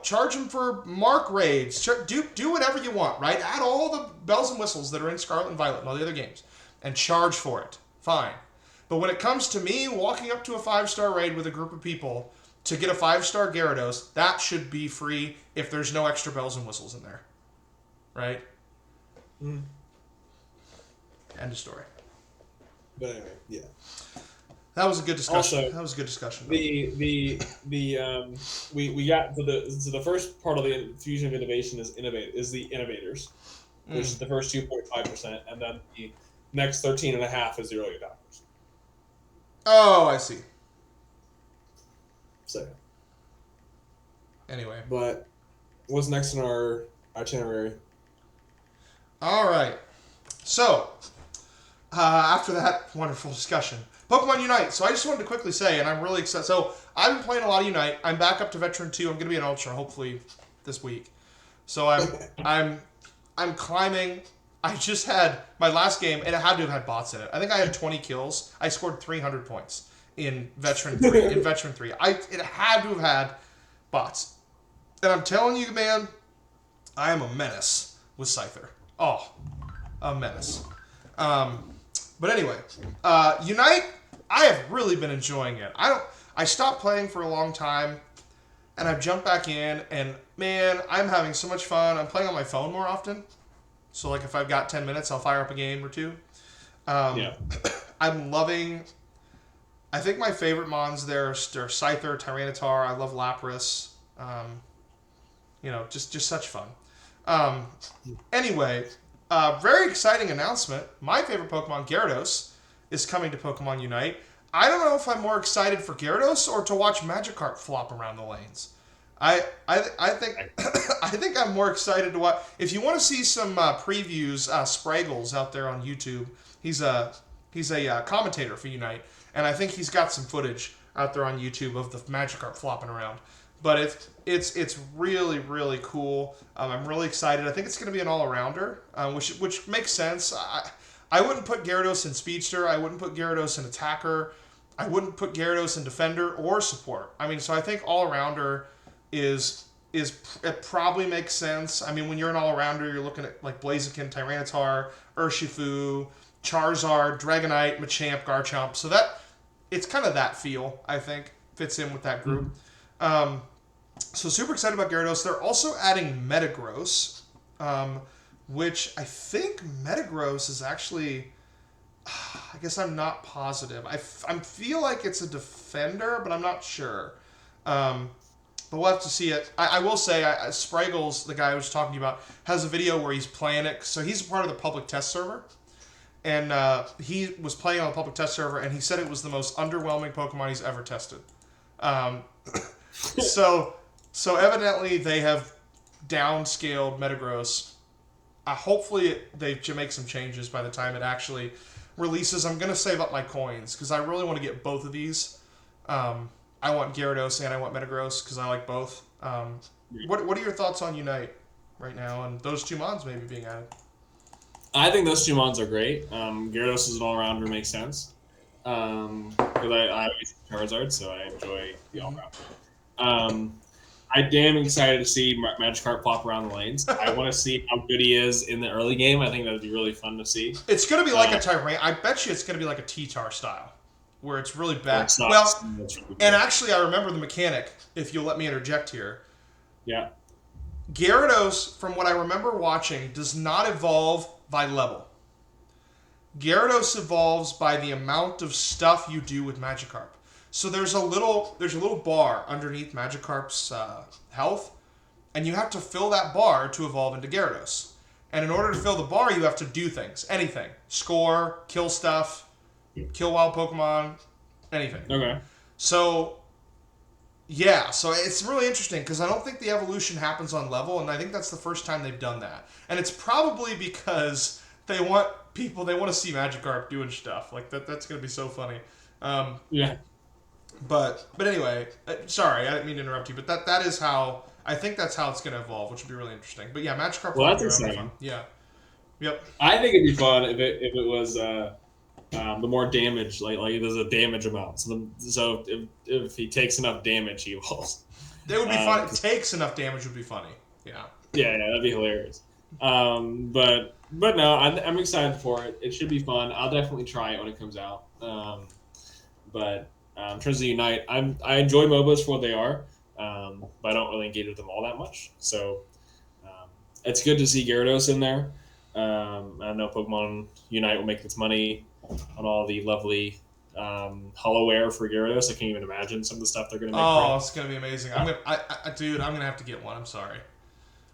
charge them for mark raids. Do whatever you want, right? Add all the bells and whistles that are in Scarlet and Violet and all the other games and charge for it. Fine. But when it comes to me walking up to a 5-star raid with a group of people to get a 5-star Gyarados, that should be free if there's no extra bells and whistles in there. Right? Mm. End of story. But anyway, yeah. That was a good discussion. Also, that was a good discussion. We got to the first part of the infusion of innovation is the innovators, which is the first 2.5%, and then the next 13.5% is the early adopters. Oh, I see. So anyway, but what's next in our itinerary? All right. So after that wonderful discussion, Pokemon Unite. So I just wanted to quickly say, and I'm really excited. So I've been playing a lot of Unite. I'm back up to Veteran 2. I'm going to be an Ultra hopefully this week. So I'm climbing I just had my last game, and it had to have had bots in it. I think I had 20 kills. I scored 300 points in Veteran 3. It had to have had bots. And I'm telling you, man, I am a menace with Scyther. Oh, a menace. But anyway, Unite, I have really been enjoying it. I stopped playing for a long time, and I've jumped back in, and man, I'm having so much fun. I'm playing on my phone more often. So, like, if I've got 10 minutes, I'll fire up a game or two. Yeah. I'm loving... I think my favorite mons there are Scyther, Tyranitar. I love Lapras. Just such fun. Anyway, very exciting announcement. My favorite Pokemon, Gyarados, is coming to Pokemon Unite. I don't know if I'm more excited for Gyarados or to watch Magikarp flop around the lanes. I think I think I'm more excited to watch. If you want to see some previews, Spraggles out there on YouTube. He's a commentator for Unite, and I think he's got some footage out there on YouTube of the Magikarp flopping around. But it's really, really cool. I'm really excited. I think it's going to be an all-arounder, which makes sense. I wouldn't put Gyarados in Speedster. I wouldn't put Gyarados in Attacker. I wouldn't put Gyarados in Defender or Support. I mean, so I think all-arounder is it probably makes sense. I mean, when you're an all-arounder, you're looking at like Blaziken, Tyranitar, Urshifu, Charizard, Dragonite, Machamp, Garchomp. So it's kind of that feel, I think, fits in with that group. Mm-hmm. So super excited about Gyarados. They're also adding Metagross, which I think Metagross is actually... I guess I'm not positive. I feel like it's a defender, but I'm not sure. But we'll have to see it. I will say, Spraggles, the guy I was talking about, has a video where he's playing it. So he's part of the public test server. And he was playing on the public test server, and he said it was the most underwhelming Pokemon he's ever tested. So evidently they have downscaled Metagross. Hopefully they make some changes by the time it actually releases. I'm going to save up my coins because I really want to get both of these. I want Gyarados and I want Metagross because I like both. What are your thoughts on Unite right now and those two mods maybe being added? I think those two mods are great. Gyarados is an all-rounder, makes sense. Because I always Charizard, so I enjoy the all-rounder. I damn excited to see Magikarp pop around the lanes. I want to see how good he is in the early game. I think that would be really fun to see. It's going to be like a Tyrant. I bet you it's going to be like a T-Tar style, where it's really bad. It's not, and actually, I remember the mechanic, if you'll let me interject here. Yeah. Gyarados, from what I remember watching, does not evolve by level. Gyarados evolves by the amount of stuff you do with Magikarp. So there's a little bar underneath Magikarp's health, and you have to fill that bar to evolve into Gyarados. And in order to fill the bar, you have to do things, anything, score, kill stuff, kill wild Pokemon, anything. Okay. So it's really interesting because I don't think the evolution happens on level, and I think that's the first time they've done that. And it's probably because they want to see Magikarp doing stuff like that. That's going to be so funny. Yeah. But anyway, sorry, I didn't mean to interrupt you, but that is how I think that's how it's going to evolve, which would be really interesting. But yeah, Magikarp. Well, that's exciting. Fun. Yeah. Yep. I think it'd be fun if it was the more damage, like there's a damage amount. So if he takes enough damage, he evolves. It would be fun. It takes enough damage would be funny. Yeah. Yeah, that'd be hilarious. But no, I'm excited for it. It should be fun. I'll definitely try it when it comes out. But in terms of Unite, I enjoy MOBAs for what they are, but I don't really engage with them all that much. So it's good to see Gyarados in there. I know Pokemon Unite will make its money on all the lovely holoware for Gyarados. I can't even imagine some of the stuff they're going to make. Oh, it's going to be amazing. I'm going to have to get one. I'm sorry.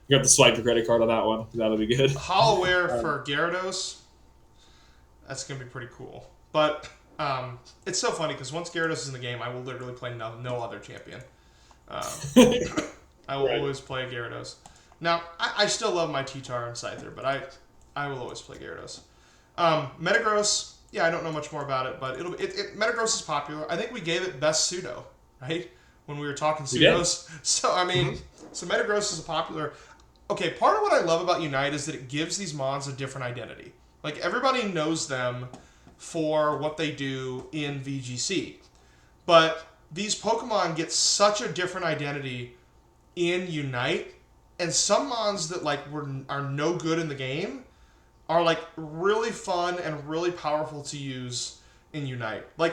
You got to swipe your credit card on that one. That'll be good. Holoware for Gyarados, that's going to be pretty cool. But it's so funny because once Gyarados is in the game, I will literally play no other champion. I will always play Gyarados. Now, I still love my T-Tar and Scyther, but I will always play Gyarados. Metagross, yeah, I don't know much more about it, but Metagross is popular. I think we gave it best pseudo, right? When we were talking pseudos. So, I mean, so Metagross is a popular... okay, part of what I love about Unite is that it gives these mons a different identity. Like, everybody knows them for what they do in VGC. But these Pokemon get such a different identity in Unite, and some mons that like are no good in the game are like really fun and really powerful to use in Unite. I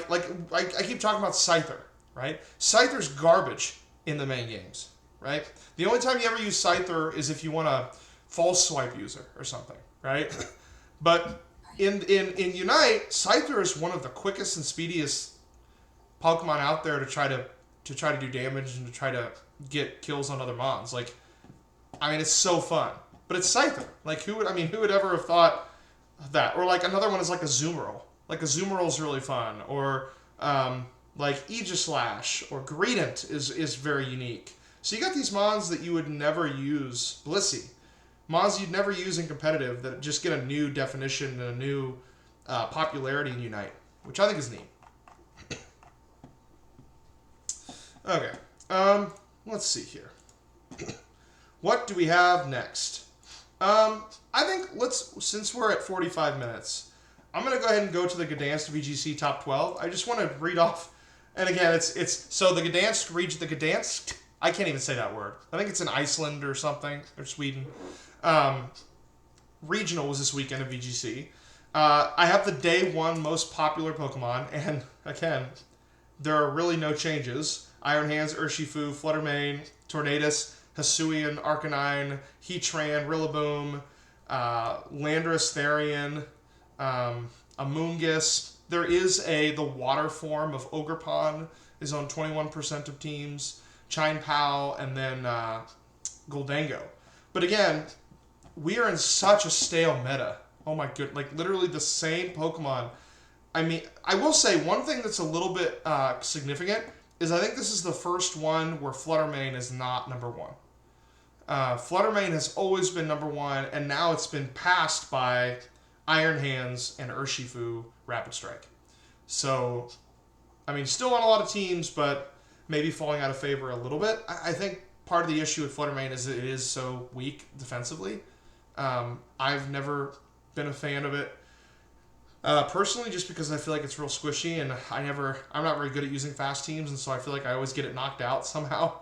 keep talking about Scyther, right? Scyther's garbage in the main games, right? The only time you ever use Scyther is if you want a false swipe user or something, right? But in Unite, Scyther is one of the quickest and speediest Pokemon out there to try to do damage and to try to get kills on other mons. Like, I mean, it's so fun. But it's Scyther. Like, who would ever have thought that? Or like another one is like a Zoomerl. Like a Zoomerl's really fun. Or like Aegislash or Greedent is very unique. So you got these mons that you would never use. Blissey. Mons you'd never use in competitive that just get a new definition and a new popularity in Unite, which I think is neat. Okay. Let's see here. What do we have next? I think since we're at 45 minutes, I'm going to go ahead and go to the Gdansk VGC Top 12. I just want to read off, and again, so the Gdansk region, I can't even say that word. I think it's in Iceland or something, or Sweden. Regional was this weekend of VGC. I have the day one most popular Pokemon, and again, there are really no changes. Iron Hands, Urshifu, Fluttermane, Tornadus, Hisuian, Arcanine, Heatran, Rillaboom, Landorus, Therian, Amoonguss. There is the water form of Ogerpon is on 21% of teams, Chine-Pao, and then Goldango. But again, we are in such a stale meta. Oh my good, like literally the same Pokemon. I mean, I will say one thing that's a little bit significant is I think this is the first one where Fluttermane is not number one. Fluttermane has always been number one, and now it's been passed by Iron Hands and Urshifu Rapid Strike. So, I mean, still on a lot of teams, but maybe falling out of favor a little bit. I think part of the issue with Fluttermane is that it is so weak defensively. I've never been a fan of it. Personally, just because I feel like it's real squishy, and I'm not very good at using fast teams, and so I feel like I always get it knocked out somehow.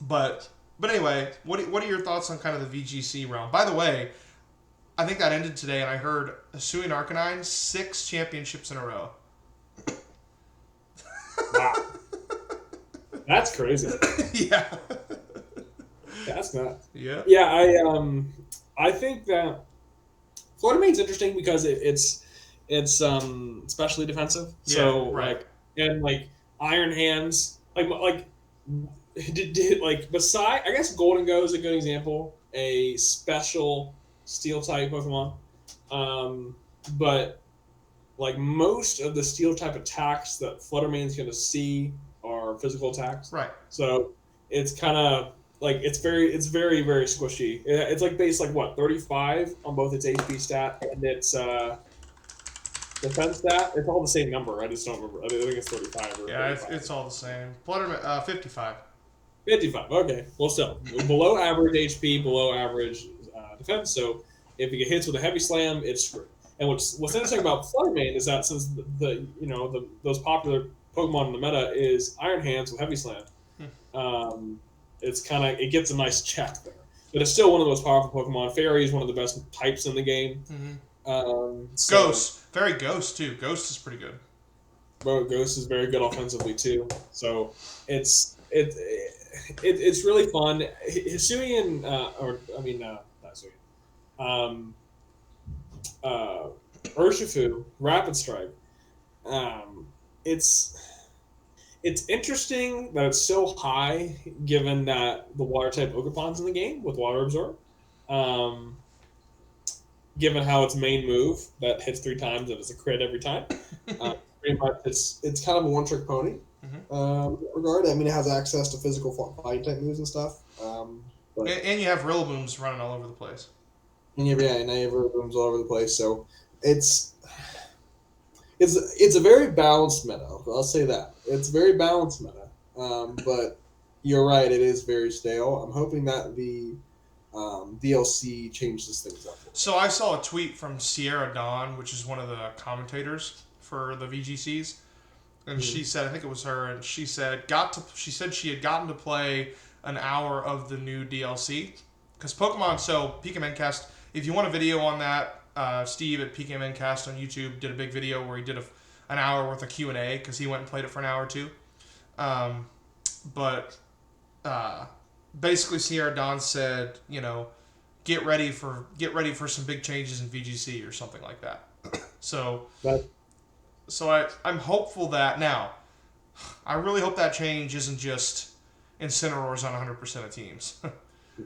But anyway, what are your thoughts on kind of the VGC realm? By the way, I think that ended today, and I heard Hisuian Arcanine 6 championships in a row. Wow, that's crazy. Yeah, That's nuts. yeah, Yeah. I think that Fluttermane's interesting because it's especially defensive. So yeah, right. like Iron Hands, did beside, I guess Goldengo is a good example, a special steel type Pokemon. But like most of the steel type attacks that Fluttermane's going to see are physical attacks. Right. So it's kind of like it's very very squishy. It's like base like what 35 on both its HP stat and its defense stat. It's all the same number. I just don't remember. I think it's 35 or Yeah, 35. it's all the same. Fluttermane 55. 55. Okay. Well, still below average HP, below average defense. So if you get hits with a heavy slam, it's screwed. And what's interesting about Fluttermane is that since those popular Pokemon in the meta is Iron Hands with heavy slam, it gets a nice check there. But it's still one of the most powerful Pokemon. Fairy is one of the best types in the game. Mm-hmm. Ghost, very Ghost too. Ghost is pretty good. Ghost is very good offensively too. So it's really fun. Hisuian, not Hisuian. Urshifu, Rapid Strike. It's interesting that it's so high, given that the water type Ogerpon's in the game with Water Absorb. Given how its main move that hits 3 times and it's a crit every time. Pretty much, it's kind of a one-trick pony. In that regard, I mean, it has access to physical fight type moves and stuff. And you have Rillabooms running all over the place. And now you have rooms all over the place. So it's a very balanced meta. I'll say that it's very balanced meta. But you're right. It is very stale. I'm hoping that the DLC changes things up. So I saw a tweet from Sierra Dawn, which is one of the commentators for the VGCs, and Mhm. she said, I think it was her, and she said she had gotten to play an hour of the new DLC because Pokemon. So PKMNcast, if you want a video on that, Steve at PKMNcast on YouTube did a big video where he did an hour worth of Q&A because he went and played it for an hour or two. Um, but uh, basically, Sierra Dawn said, get ready for some big changes in VGC or something like that. So But I'm hopeful that now. I really hope that change isn't just Incineroar's on 100% of teams.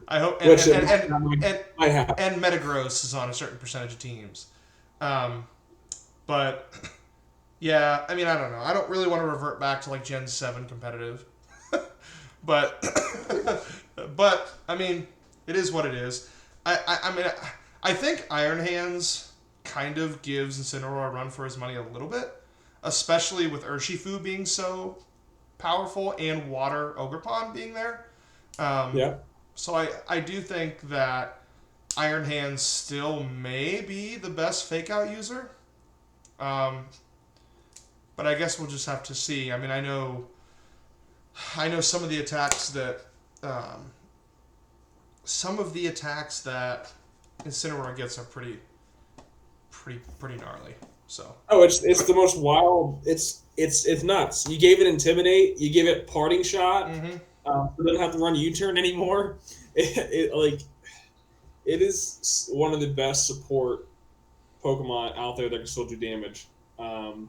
I hope which and might happen. and Metagross is on a certain percentage of teams. Um, but yeah, I mean I don't know. I don't really want to revert back to like Gen 7 competitive. but but I mean it is what it is. I mean I think Iron Hands kind of gives Incineroar a run for his money a little bit, especially with Urshifu being so powerful and Water Ogerpon being there. Yeah. So I do think that Iron Hands still may be the best fake out user. Um, but I guess we'll just have to see. I mean, I know some of the attacks that Incineroar gets are pretty gnarly. So Oh, it's the most wild. It's nuts. You gave it Intimidate. You give it Parting Shot. mm-hmm. It doesn't have to run U-turn anymore. It is one of the best support Pokemon out there that can still do damage. And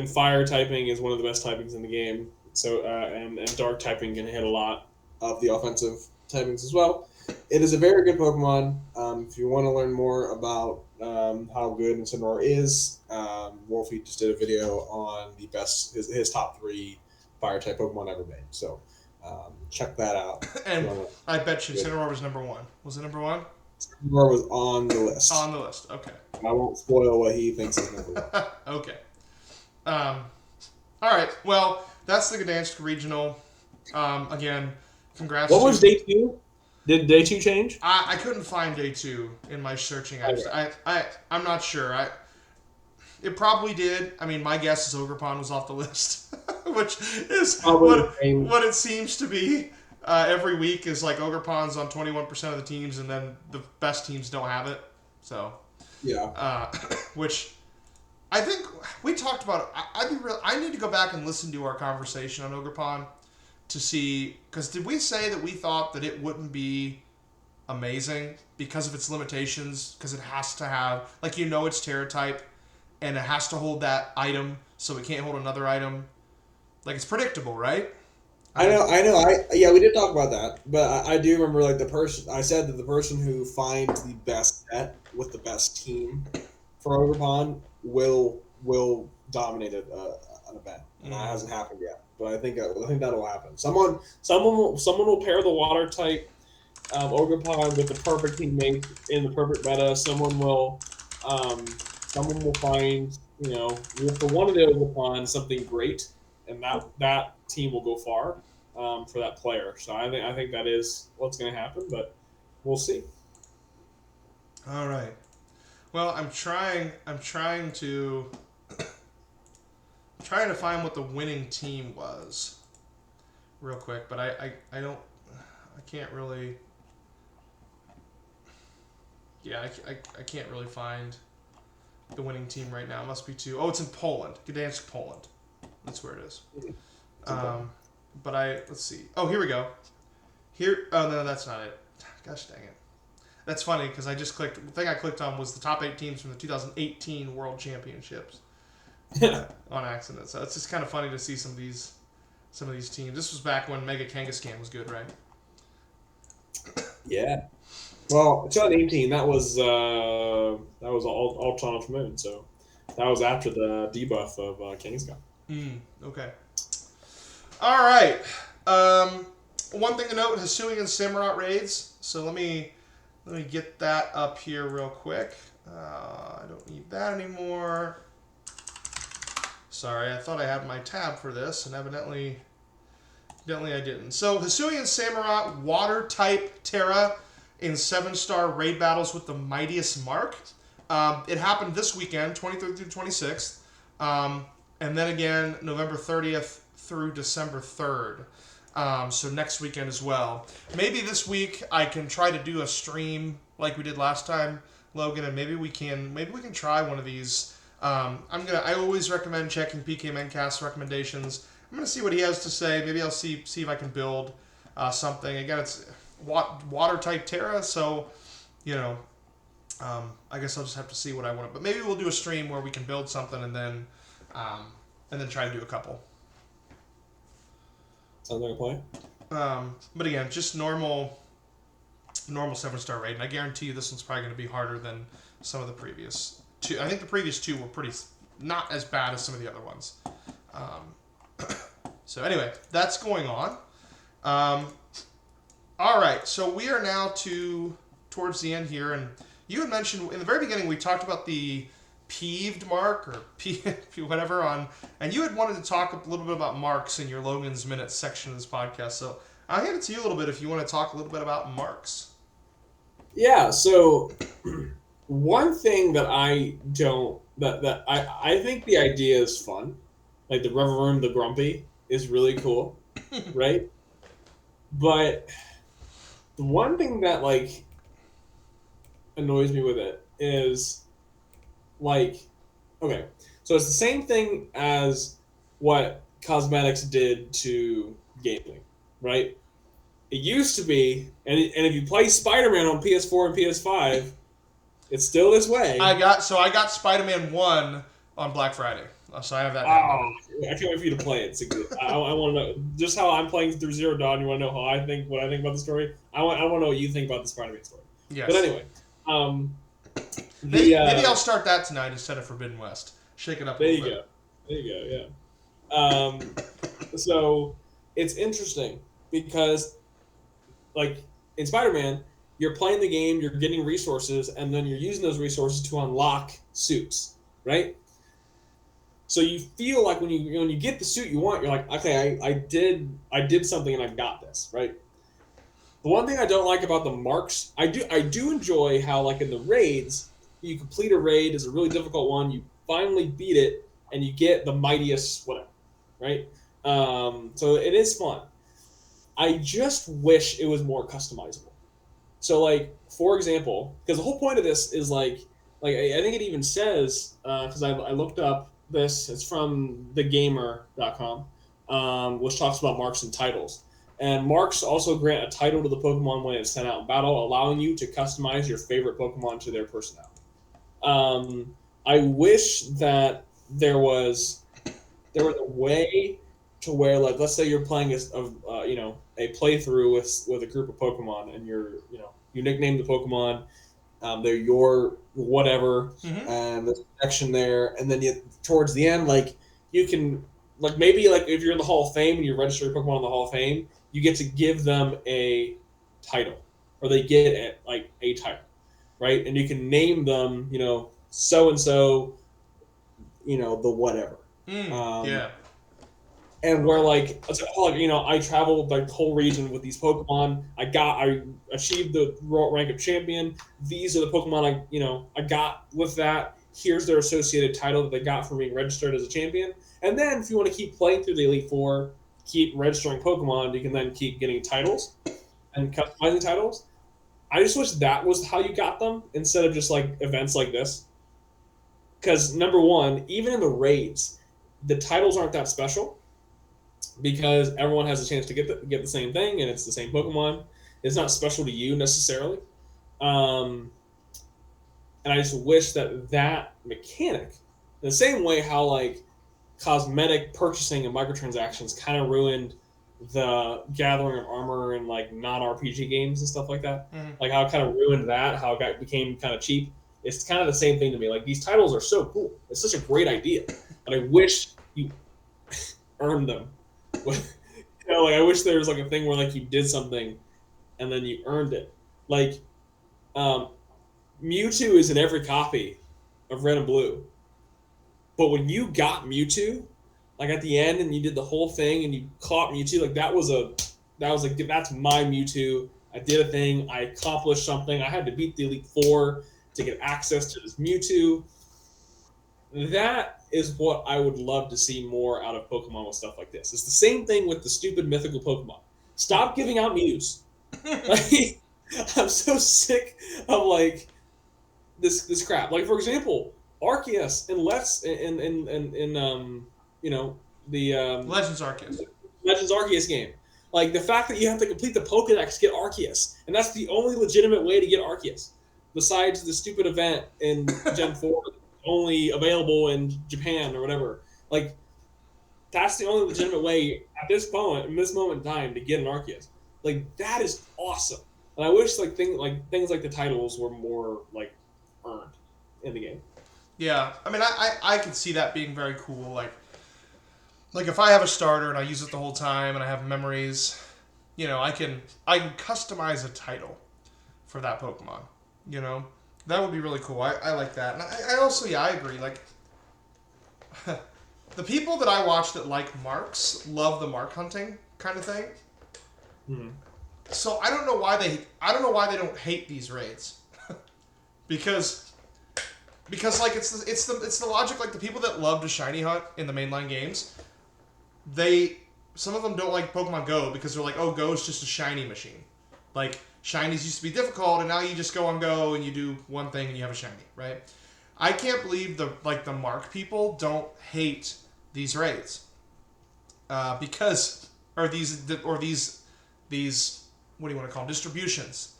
fire typing is one of the best typings in the game. So and dark typing can hit a lot. Of the offensive typings as well. It is a very good Pokemon. If you want to learn more about how good Incineroar is, Wolfie just did a video on the best his top 3 fire type Pokemon ever made. So check that out. And I bet you Incineroar was number 1. Was it number 1? Incineroar was on the list. On the list. Okay. I won't spoil what he thinks is number 1. Okay. All right. Well, that's the Gdansk regional. Again, congrats. What was day 2? Did day 2 change? I couldn't find day 2 in my searching. I'm not sure. It probably did. I mean, my guess is Ogerpon was off the list, which is what it seems to be. Every week is like Ogerpon's on 21% of the teams, and then the best teams don't have it. So yeah, which I think we talked about. I need to go back and listen to our conversation on Ogerpon to see, because did we say that we thought that it wouldn't be amazing because of its limitations, because it has to have, like, it's Terra type and it has to hold that item, so it can't hold another item. Like, it's predictable, right? I know. We did talk about that, but I do remember like I said that the person who finds the best set with the best team for Ogerpon will dominate an event, and that hasn't happened yet. But I think that'll happen. Someone will pair the water type Ogerpon with the perfect teammate in the perfect meta. Someone will find for one of the Ogerpon something great, and that team will go far for that player. So I think that is what's going to happen, but we'll see. All right. Well, I'm trying to find what the winning team was real quick, but I can't really. Yeah, I can't really find the winning team right now. It must be it's in Poland. Gdansk, Poland. That's where it is. But let's see. Oh, here we go. No, that's not it. Gosh dang it. That's funny because I just clicked. The thing I clicked on was the top 8 teams from the 2018 World Championships on accident. So it's just kind of funny to see some of these teams. This was back when Mega Kangaskhan was good, right? Yeah. Well, 2018 that was Ultron Ultramoon, so that was after the debuff of Kangaskhan. Okay. All right. One thing to note: Hisuian and Samurott raids. So let me get that up here real quick. I don't need that anymore. Sorry, I thought I had my tab for this, and evidently Definitely I didn't. So Hisuian Samurott Water type Terra in 7-star raid battles with the Mightiest Mark. It happened this weekend, 23rd through 26th. And then again, November 30th through December 3rd. So next weekend as well. Maybe this week I can try to do a stream like we did last time, Logan, and maybe we can try one of these. I always recommend checking PK Mencast recommendations. I'm gonna see what he has to say. Maybe I'll see if I can build something. Again, it's water type Terra, so I guess I'll just have to see what I want. But maybe we'll do a stream where we can build something and then try to do a couple. Sounds like a play. But again, just normal 7-star raid, and I guarantee you this one's probably going to be harder than some of the previous two. I think the previous two were pretty not as bad as some of the other ones. So anyway, that's going on. All right, so we are now towards the end here, and you had mentioned in the very beginning we talked about the peeved mark or whatever on, and you had wanted to talk a little bit about marks in your Logan's Minute section of this podcast. So I'll hand it to you a little bit if you want to talk a little bit about marks. Yeah. So one thing that I don't that I think the idea is fun, like the Reverum the Grumpy is really cool, right? But the one thing that like annoys me with it is like, okay, so it's the same thing as what cosmetics did to gaming, right? It used to be, and if you play Spider-Man on PS4 and PS5, it's still this way. I got Spider-Man 1 on Black Friday, so I have that. I can't wait for you to play it. I want to know just how I'm playing through Zero Dawn. You want to know what I think about the story? I want to know what you think about the Spider-Man story. Yes. But anyway, maybe I'll start that tonight instead of Forbidden West. Shake it up. There you go. Yeah. So it's interesting because, like in Spider-Man, you're playing the game, you're getting resources, and then you're using those resources to unlock suits, right? So you feel like when you get the suit you want, you're like, okay, I did something and I got this, right? The one thing I don't like about the marks, I do enjoy how like in the raids, you complete a raid, it's a really difficult one, you finally beat it, and you get the mightiest whatever, right? So it is fun. I just wish it was more customizable. So like, for example, because the whole point of this is like I think it even says, because I looked up this, it's from thegamer.com, which talks about marks and titles. And marks also grant a title to the Pokemon when it's sent out in battle, allowing you to customize your favorite Pokemon to their personality. I wish that there was a way to where, like, let's say you're playing a playthrough with a group of Pokemon, and you nickname the Pokemon, they're your whatever, and there's a section there, and then towards the end, like, you can, like, maybe like if you're in the Hall of Fame and you register your Pokemon in the Hall of Fame, you get to give them a title, or they get a title, right? And you can name them, so and so, the whatever. Yeah. And where I traveled like the whole region with these Pokemon. I achieved the rank of champion. These are the Pokemon I got with that. Here's their associated title that they got from being registered as a champion. And then if you want to keep playing through the Elite Four, keep registering Pokemon, you can then keep getting titles and customizing titles. I just wish that was how you got them instead of just like events like this. Because number one, even in the raids, the titles aren't that special, because everyone has a chance to get the same thing, and it's the same Pokemon. It's not special to you necessarily. And I just wish that mechanic, the same way how like cosmetic purchasing and microtransactions kind of ruined the gathering of armor in like non-RPG games and stuff like that. Like how it kind of ruined that, how it became kind of cheap. It's kind of the same thing to me. Like, these titles are so cool. It's such a great idea, but I wish you earned them. I wish there was like a thing where like you did something and then you earned it. Like, Mewtwo is in every copy of Red and Blue, but when you got Mewtwo, like at the end, and you did the whole thing, and you caught Mewtwo. Like that's my Mewtwo. I did a thing. I accomplished something. I had to beat the Elite Four to get access to this Mewtwo. That is what I would love to see more out of Pokemon with stuff like this. It's the same thing with the stupid mythical Pokemon. Stop giving out Mews. Like, I'm so sick of like this crap. Like, for example, Arceus and Let's in you know, the Legends Arceus. Legends Arceus game. Like, the fact that you have to complete the Pokedex to get Arceus, and that's the only legitimate way to get Arceus, besides the stupid event in Gen 4, only available in Japan or whatever. Like, that's the only legitimate way at this moment, in this moment in time, to get an Arceus. Like, that is awesome. And I wish things like the titles were more like earned in the game. Yeah, I mean, I could see that being very cool. Like if I have a starter and I use it the whole time and I have memories, you know, I can customize a title for that Pokemon. You know, that would be really cool. I like that, and I also I agree. Like the people that I watch that like marks love the mark hunting kind of thing. Mm-hmm. So I don't know why they don't hate these raids, because like it's the logic. Like the people that love to shiny hunt in the mainline games, some of them don't like Pokemon Go because they're like, oh, Go is just a shiny machine. Like shinies used to be difficult, and now you just go on Go and you do one thing and you have a shiny, right? I can't believe the mark people don't hate these raids, because these what do you want to call them, distributions,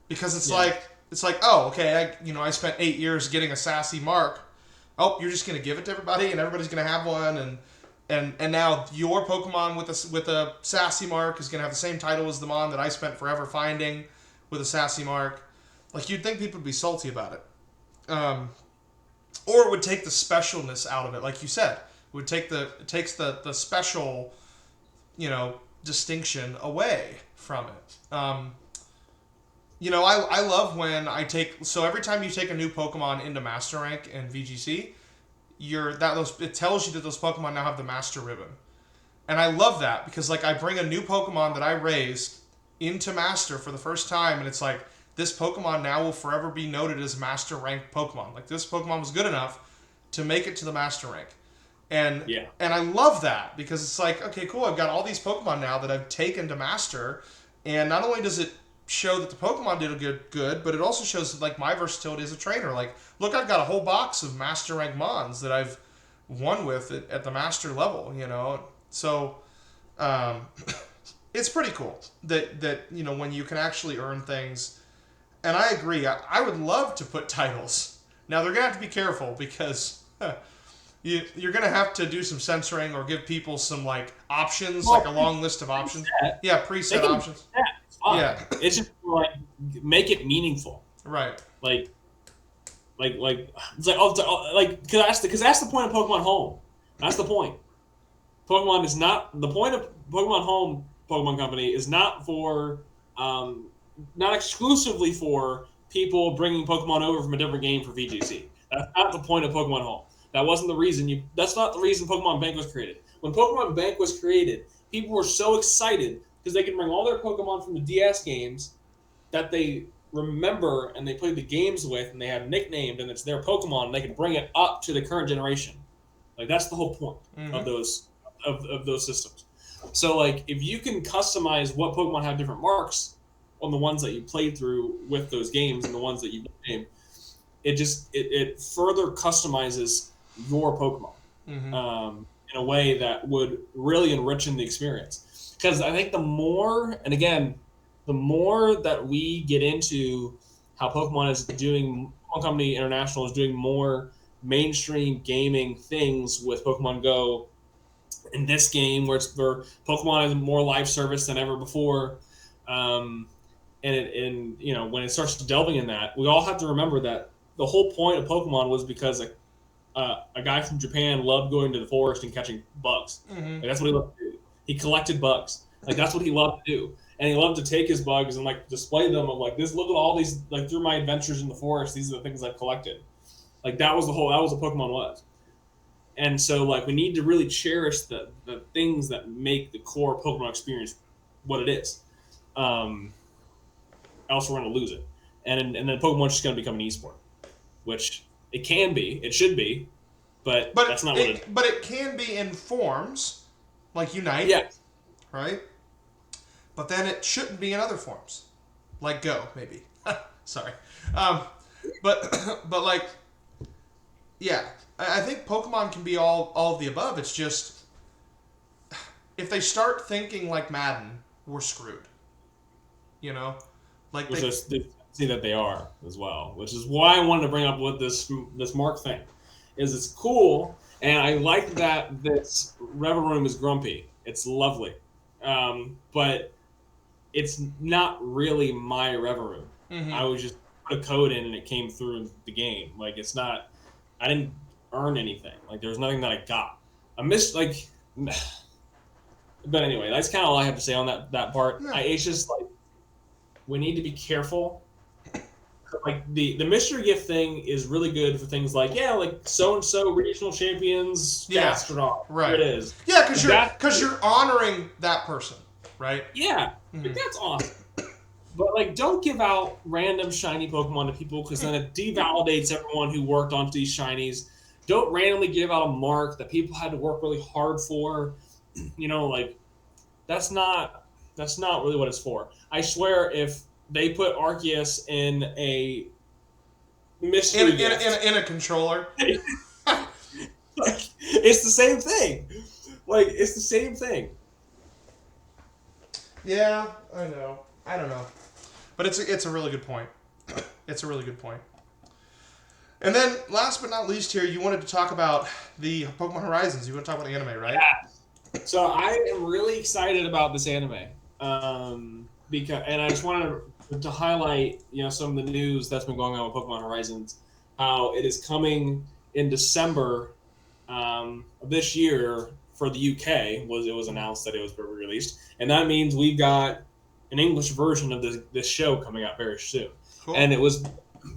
because it's like oh, okay, I spent 8 years getting a sassy mark. Oh, you're just gonna give it to everybody and everybody's gonna have one, and now your Pokemon with a sassy mark is gonna have the same title as the Mon that I spent forever finding with a sassy mark. Like, you'd think people would be salty about it, or it would take the specialness out of it. Like you said, it takes the special, distinction away from it. I love when so every time you take a new Pokemon into Master Rank and VGC, it tells you that those Pokemon now have the Master Ribbon. And I love that because, like, I bring a new Pokemon that I raised into Master for the first time, and it's like, this Pokemon now will forever be noted as Master Rank Pokemon. Like, this Pokemon was good enough to make it to the Master Rank. And I love that because it's like, okay, cool, I've got all these Pokemon now that I've taken to Master, and not only does it show that the Pokemon did good, but it also shows like my versatility as a trainer. Like, look, I've got a whole box of Master Rank Mons that I've won with at the Master level, So, it's pretty cool that when you can actually earn things. And I agree. I would love to put titles. Now, they're going to have to be careful because you're going to have to do some censoring or give people some, like, options, like a long list of options. Yeah, preset options. It's fine. Yeah. It's just, like, make it meaningful. Right. Like it's like, because that's the point of Pokemon Home. That's the point. Pokemon is not the point of Pokemon Home. Pokemon Company is not for not exclusively for people bringing Pokemon over from a different game for VGC. That's not the point of Pokemon Home. That wasn't the reason that's not the reason Pokemon Bank was created. When Pokemon Bank was created, people were so excited because they could bring all their Pokemon from the DS games that they remember and they played the games with, and they have nicknamed, and it's their Pokemon, and they can bring it up to the current generation. Like, that's the whole point of those of those systems. So, like, if you can customize what Pokemon have different marks on the ones that you played through with those games and the ones that you named, it further customizes your Pokemon in a way that would really enrich the experience. Because I think the more that we get into how Pokemon Company International is doing more mainstream gaming things with Pokemon Go in this game, where Pokemon is more live service than ever before, and when it starts delving in that, we all have to remember that the whole point of Pokemon was because a guy from Japan loved going to the forest and catching bugs. Like, that's what he loved to do. He collected bugs. Like, that's what he loved to do. And he loved to take his bugs and, like, display them of, like, this, look at all these, like, through my adventures in the forest, these are the things I've collected. Like, that was what Pokemon was. And so like we need to really cherish the things that make the core Pokemon experience what it is. Else we're going to lose it. And then Pokemon's just going to become an esport, which it can be, it should be, but that's not what it. But it can be in forms, like Unite, Yeah, right? But then it shouldn't be in other forms, like Go, maybe. Sorry, but like, yeah, I think Pokemon can be all of the above. It's just if they start thinking like Madden, we're screwed. You know, like which is see that they are as well, which is why I wanted to bring up what this Mark thing is. It's cool, and I like that this Revavroom is grumpy. It's lovely, but it's not really my Revavroom. Mhm. I was just put a code in and it came through the game. Like it's not. I didn't earn anything. Like there was nothing that I got. I missed like. But anyway, that's kind of all I have to say on that part. Yeah. It's just like we need to be careful. Like the mystery gift thing is really good for things like like so and so regional champions, astronaut, right? There it is. Yeah, because you're honoring that person, right? Yeah, like, that's awesome. But like, don't give out random shiny Pokemon to people because then it devalidates everyone who worked on these shinies. Don't randomly give out a mark that people had to work really hard for. Like that's not really what it's for. I swear, if they put Arceus in a mystery gift, in a controller, like it's the same thing. Like it's the same thing. Yeah, I know. I don't know, but it's a really good point. It's a really good point. And then, last but not least, here you wanted to talk about the Pokemon Horizons. You want to talk about the anime, right? Yeah. So I am really excited about this anime, because I just wanted to highlight some of the news that's been going on with Pokemon Horizons, how it is coming in December of this year for the UK. It was announced that it was released, and that means we've got an English version of this show coming out very soon. Cool. And it was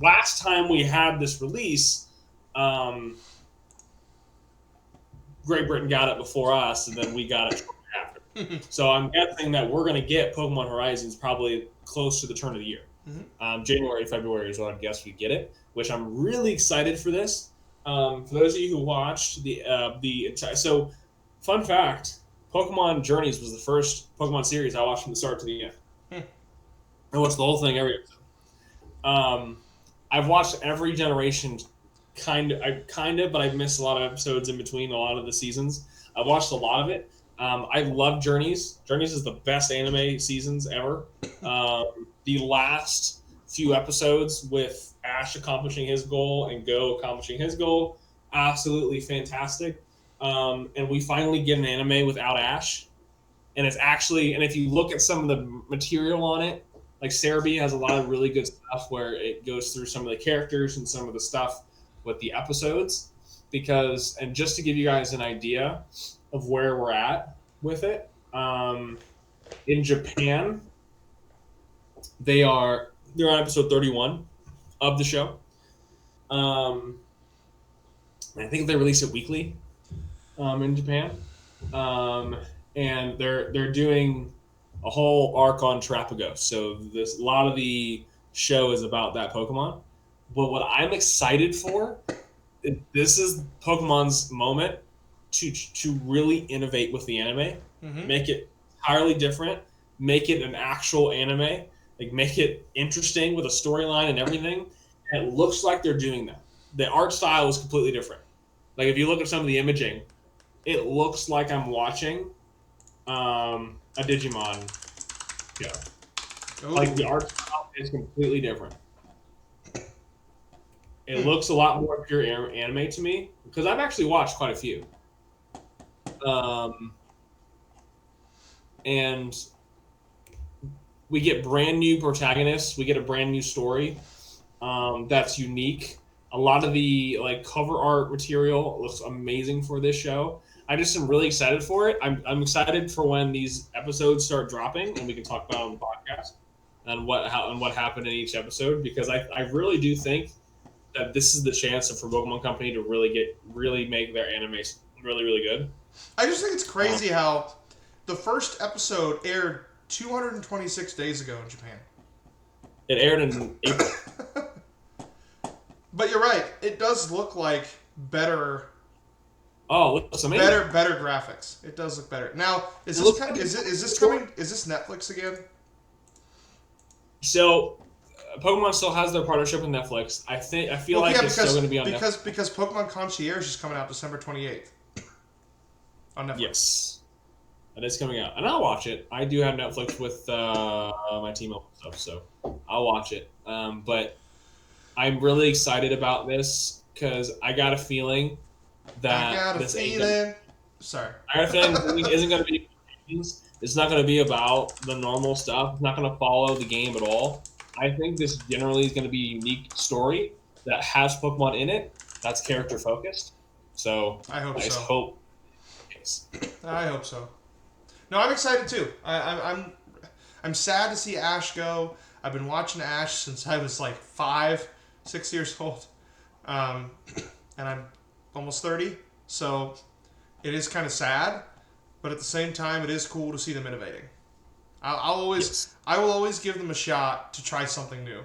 last time we had this release. Great Britain got it before us, and then we got it shortly after. So I'm guessing that we're going to get Pokemon Horizons probably close to the turn of the year. Mm-hmm. January, February is what I guess we get it, which I'm really excited for this. For those of you who watched so fun fact, Pokemon Journeys was the first Pokemon series I watched from the start to the end. I watched the whole thing every episode. I've watched every generation kind of, but I've missed a lot of episodes in between a lot of the seasons. I've watched a lot of it. I love Journeys. Journeys is the best anime seasons ever. The last few episodes with Ash accomplishing his goal and Go accomplishing his goal, absolutely fantastic. And we finally get an anime without Ash. And it's actually, and if you look at some of the material on it, like Cerebi has a lot of really good stuff where it goes through some of the characters and some of the stuff with the episodes, and just to give you guys an idea of where we're at with it, in Japan, they're on episode 31 of the show. I think they release it weekly in Japan, and they're doing a whole arc on Terapagos. So a lot of the show is about that Pokemon. But what I'm excited for, this is Pokemon's moment to really innovate with the anime, make it entirely different, make it an actual anime, like make it interesting with a storyline and everything. And it looks like they're doing that. The art style is completely different. Like if you look at some of the imaging, it looks like I'm watching a Digimon show. Like the art style is completely different. It looks a lot more pure anime to me because I've actually watched quite a few. And we get brand new protagonists. We get a brand new story that's unique. A lot of the cover art material looks amazing for this show. I just am really excited for it. I'm excited for when these episodes start dropping and we can talk about it on the podcast and what happened in each episode, because I really do think that this is the chance for Pokemon Company to really make their anime really really good. I just think it's crazy how the first episode aired 226 days ago in Japan. It aired in April. But you're right. It does look like better Oh, looks amazing. better graphics. It does look better. Now, is It this looks kind, like is this coming? Is this Netflix again? So, Pokemon still has their partnership with Netflix. I feel like it's still going to be on Netflix. Because Pokemon Concierge is coming out December 28th on Netflix. Yes, that is coming out, and I'll watch it. I do have Netflix with my T-Mobile stuff, so I'll watch it. But I'm really excited about this because I got a feeling that I got a this ain't feeling. Sorry. I got a feeling this isn't going to be. It's not going to be about the normal stuff. It's not going to follow the game at all. I think this generally is going to be a unique story that has Pokemon in it. That's character focused. So I hope just so. hope. Yes. I hope so. No, I'm excited too. I'm sad to see Ash go. I've been watching Ash since I was like 6 years old, and I'm almost 30. So it is kind of sad, but at the same time, it is cool to see them innovating. I will always give them a shot to try something new,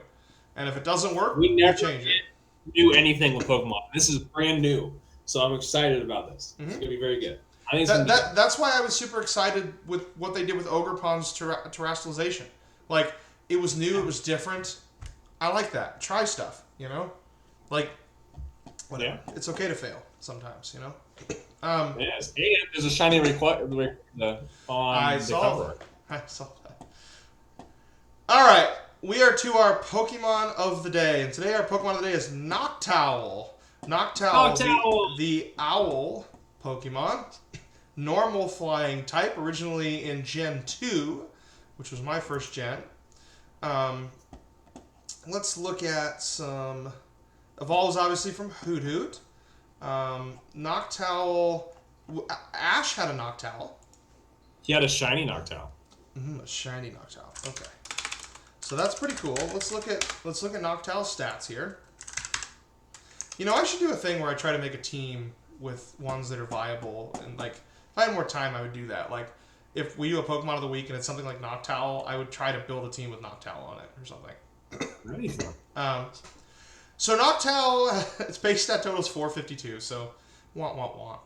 and if it doesn't work, We never change it. do anything with Pokemon. This is brand new, so I'm excited about this. It's going to be very good. I think it's gonna be good. That's why I was super excited with what they did with Ogerpon's terrestrialization. Like, it was new, it was different. I like that. Try stuff, you know? Like, whatever. Yeah. It's okay to fail sometimes, you know? Yes, and there's a shiny on I the saw cover. that. I saw that. All right, we are to our Pokemon of the day, and today our Pokemon of the day is Noctowl. Noctowl! The owl Pokemon. Normal flying type, originally in Gen 2, which was my first gen. Let's look at some... Evolves, obviously, from Hoothoot. Noctowl... Ash had a Noctowl. He had a shiny Noctowl. A shiny Noctowl. Okay. So that's pretty cool. Let's look at Noctowl's stats here. You know, I should do a thing where I try to make a team with ones that are viable, and like if I had more time, I would do that. Like if we do a Pokemon of the week and it's something like Noctowl, I would try to build a team with Noctowl on it or something. Really fun. So Noctowl, its base stat total is 452. So want.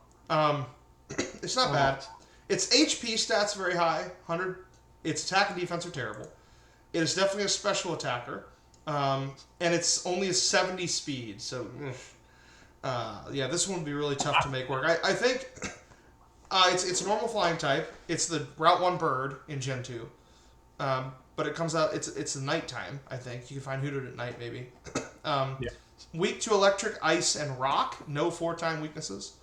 It's not bad. Its HP stats very high, 100. Its attack and defense are terrible. It is definitely a special attacker, and it's only a 70 speed. So, yeah, this one would be really tough to make work. I think it's a normal flying type. It's the Route 1 bird in Gen 2, but it comes out. It's a nighttime. I think you can find Hoothoot at night maybe. Yeah. Weak to electric, ice, and rock. No 4-time weaknesses.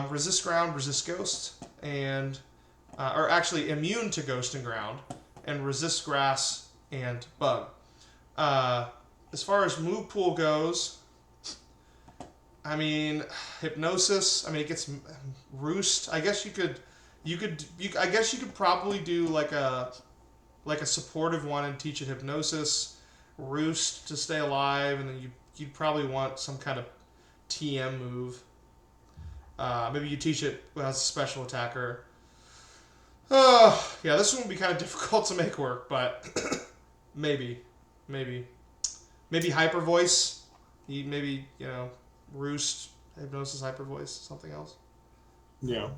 Resist ground, resist ghost, and or actually immune to ghost and ground, and resist grass and bug. As far as move pool goes, I mean, hypnosis. I mean, it gets roost. I guess you could probably do like a supportive one and teach it hypnosis, roost to stay alive, and then you'd probably want some kind of TM move. Maybe you teach it as a special attacker. Yeah, this one would be kind of difficult to make work, but maybe hyper voice. Maybe roost, hypnosis, hyper voice, something else. Yeah.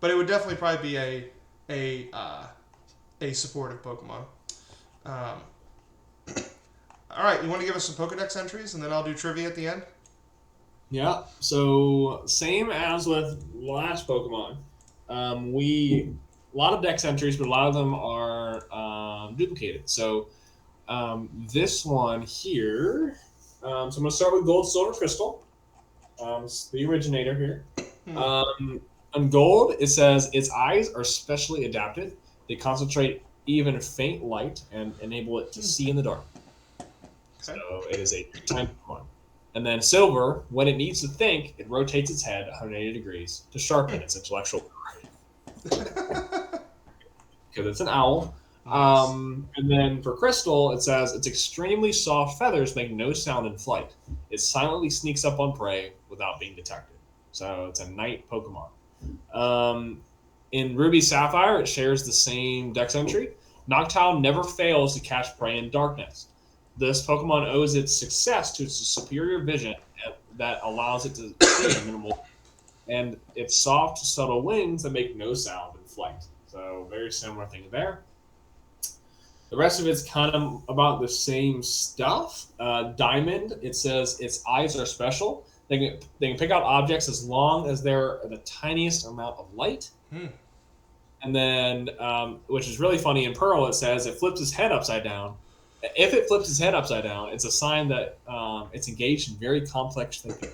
But it would definitely probably be a supportive Pokemon. All right, you want to give us some Pokedex entries, and then I'll do trivia at the end. Yeah. So same as with last Pokemon, a lot of Dex entries, but a lot of them are duplicated. So this one here. So I'm gonna start with Gold, Silver, Crystal. It's the originator here. On Gold, it says its eyes are specially adapted. They concentrate even faint light and enable it to see in the dark. Okay. So it is a time Pokemon. And then Silver, when it needs to think, it rotates its head 180 degrees to sharpen its intellectual power. Because it's an owl. Nice. And then for Crystal, it says its extremely soft feathers make no sound in flight. It silently sneaks up on prey without being detected. So it's a night Pokemon. In Ruby Sapphire, it shares the same dex entry. Noctowl never fails to catch prey in darkness. This Pokemon owes its success to its superior vision that allows it to see in minimal, and its soft, subtle wings that make no sound in flight. So very similar thing there. The rest of it's kind of about the same stuff. Diamond, it says its eyes are special. They can pick out objects as long as they're the tiniest amount of light. And then, which is really funny, in Pearl, it says it flips its head upside down. If it flips its head upside down, it's a sign that it's engaged in very complex thinking.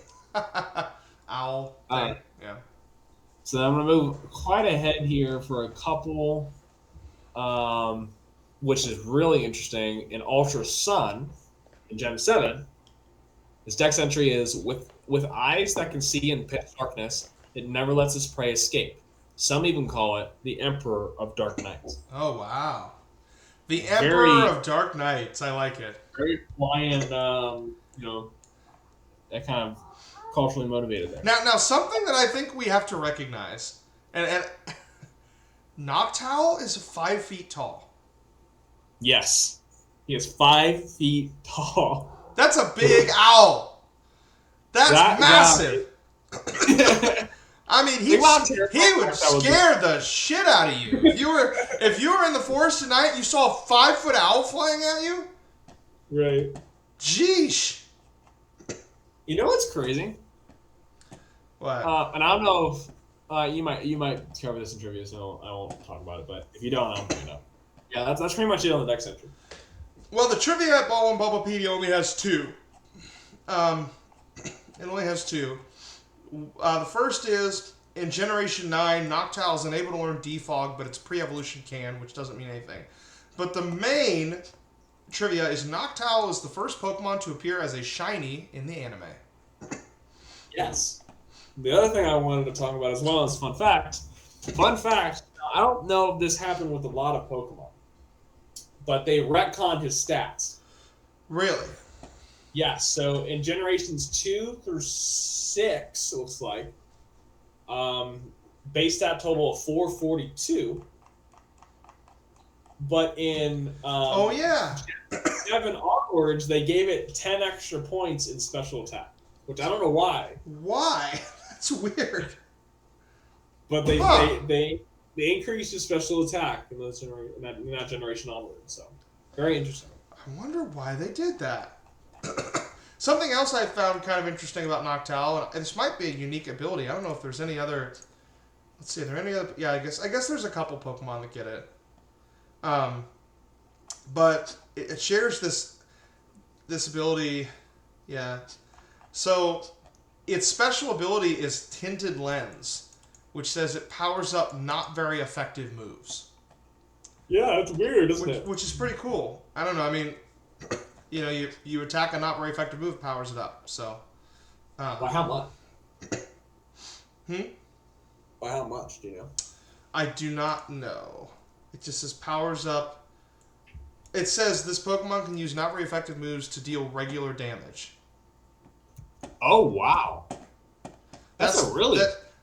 Owl. Thing. Yeah. So I'm going to move quite ahead here for a couple, which is really interesting. In Ultra Sun, in Gen 7, its dex entry is with eyes that can see in pitch darkness, it never lets its prey escape. Some even call it the Emperor of Dark Nights. Oh, wow. The Emperor of Dark Nights. I like it. Very flying, that kind of culturally motivated there. Now, something that I think we have to recognize, and Noctowl is 5 feet tall. Yes. He is 5 feet tall. That's a big owl. That's massive. I mean, he would scare the shit out of you. If you were in the forest tonight and you saw a 5-foot owl flying at you. Right. Jeesh. You know what's crazy? What? And I don't know if you might cover this in trivia, so I won't talk about it. But if you don't, I'll bring it up. Yeah, that's pretty much it on the dex entry. Well, the trivia at Ball and Bubblepedia only has 2. It only has 2. The first is, in Generation 9, Noctowl is unable to learn Defog, but its pre-evolution can, which doesn't mean anything. But the main trivia is Noctowl is the first Pokemon to appear as a shiny in the anime. Yes. The other thing I wanted to talk about as well is fun fact. Fun fact, I don't know if this happened with a lot of Pokemon, but they retconned his stats. Really? Yes, so in Generations 2 through 6, it looks like, base stat total of 442. But in oh yeah, 7 onwards, they gave it 10 extra points in special attack, which I don't know why. Why? That's weird. But they increased his special attack in that generation onwards. So very interesting. I wonder why they did that. Something else I found kind of interesting about Noctowl, and this might be a unique ability. I don't know if there's any other. Let's see, are there any other? Yeah, I guess there's a couple Pokemon that get it. But it shares this ability. Yeah. So its special ability is Tinted Lens, which says it powers up not very effective moves. Yeah, it's weird, isn't it? Which is pretty cool. I don't know. I mean, you attack a not very effective move, powers it up. So. By how much? By how much? Do you know? I do not know. It just says powers up. It says this Pokemon can use not very effective moves to deal regular damage. Oh wow, that's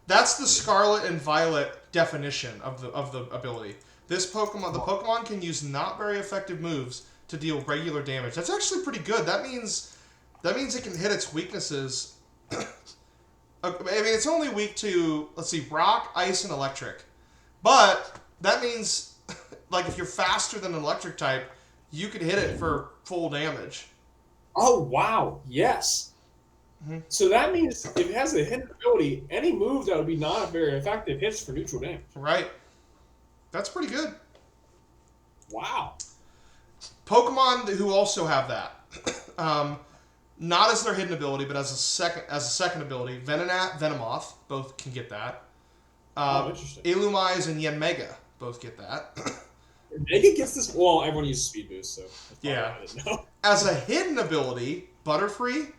that's the Scarlet and Violet definition of the ability. This Pokemon, the Pokemon can use not very effective moves to deal regular damage. That's actually pretty good. That means it can hit its weaknesses. I mean, it's only weak to, let's see, rock, ice, and electric. But that means, like, if you're faster than an electric type, you could hit it for full damage. Oh wow, yes. Mm-hmm. So that means if it has a hidden ability, any move that would be not very effective hits for neutral damage. Right. That's pretty good. Wow. Pokemon who also have that, not as their hidden ability, but as a second ability, Venonat, Venomoth, both can get that. Interesting. Illumise and Yanmega both get that. Mega gets this. Well, everyone uses Speed Boost, so Yeah. I didn't know. As a hidden ability, Butterfree,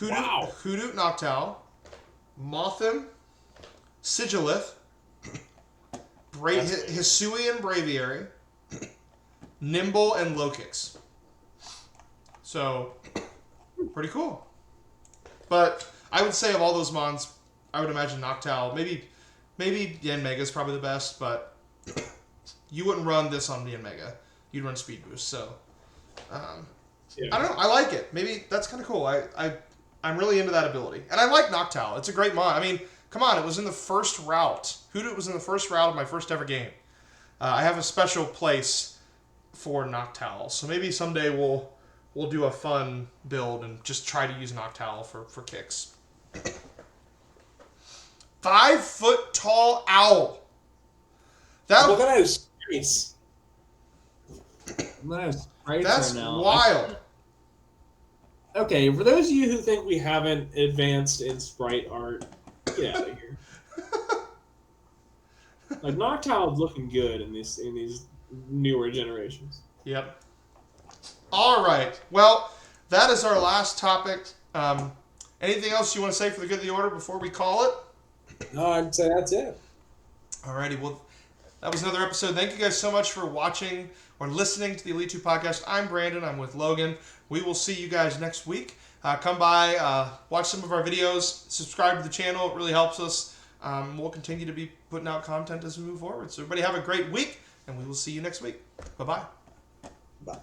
Wow. Hoodoo Noctowl, Mothim, Sigilith, Hisuian Braviary, nimble, and low kicks. So, pretty cool. But I would say of all those mons, I would imagine Noctowl. Maybe Yanmega is probably the best, but you wouldn't run this on Yanmega. You'd run Speed Boost. So, Yeah. I don't know. I like it. Maybe that's kind of cool. I'm really into that ability. And I like Noctowl. It's a great mon. I mean, come on. It was in the first route. Hoothoot was in the first route of my first ever game. I have a special place for Noctowl. So maybe someday we'll do a fun build and just try to use Noctowl for kicks. 5 foot tall owl. That Look at those streets. that's wild. Okay, for those of you who think we haven't advanced in sprite art, get out of here. Like Noctowl's looking good in these newer generations. Yep. All right. Well, that is our last topic. Anything else you want to say for the good of the order before we call it? No, I'd say that's it. Alrighty. Well, that was another episode. Thank you guys so much for watching or listening to the Elite 2 podcast. I'm Brandon. I'm with Logan. We will see you guys next week. Come by, watch some of our videos, subscribe to the channel. It really helps us. We'll continue to be putting out content as we move forward. So everybody have a great week, and we will see you next week. Bye-bye. Bye.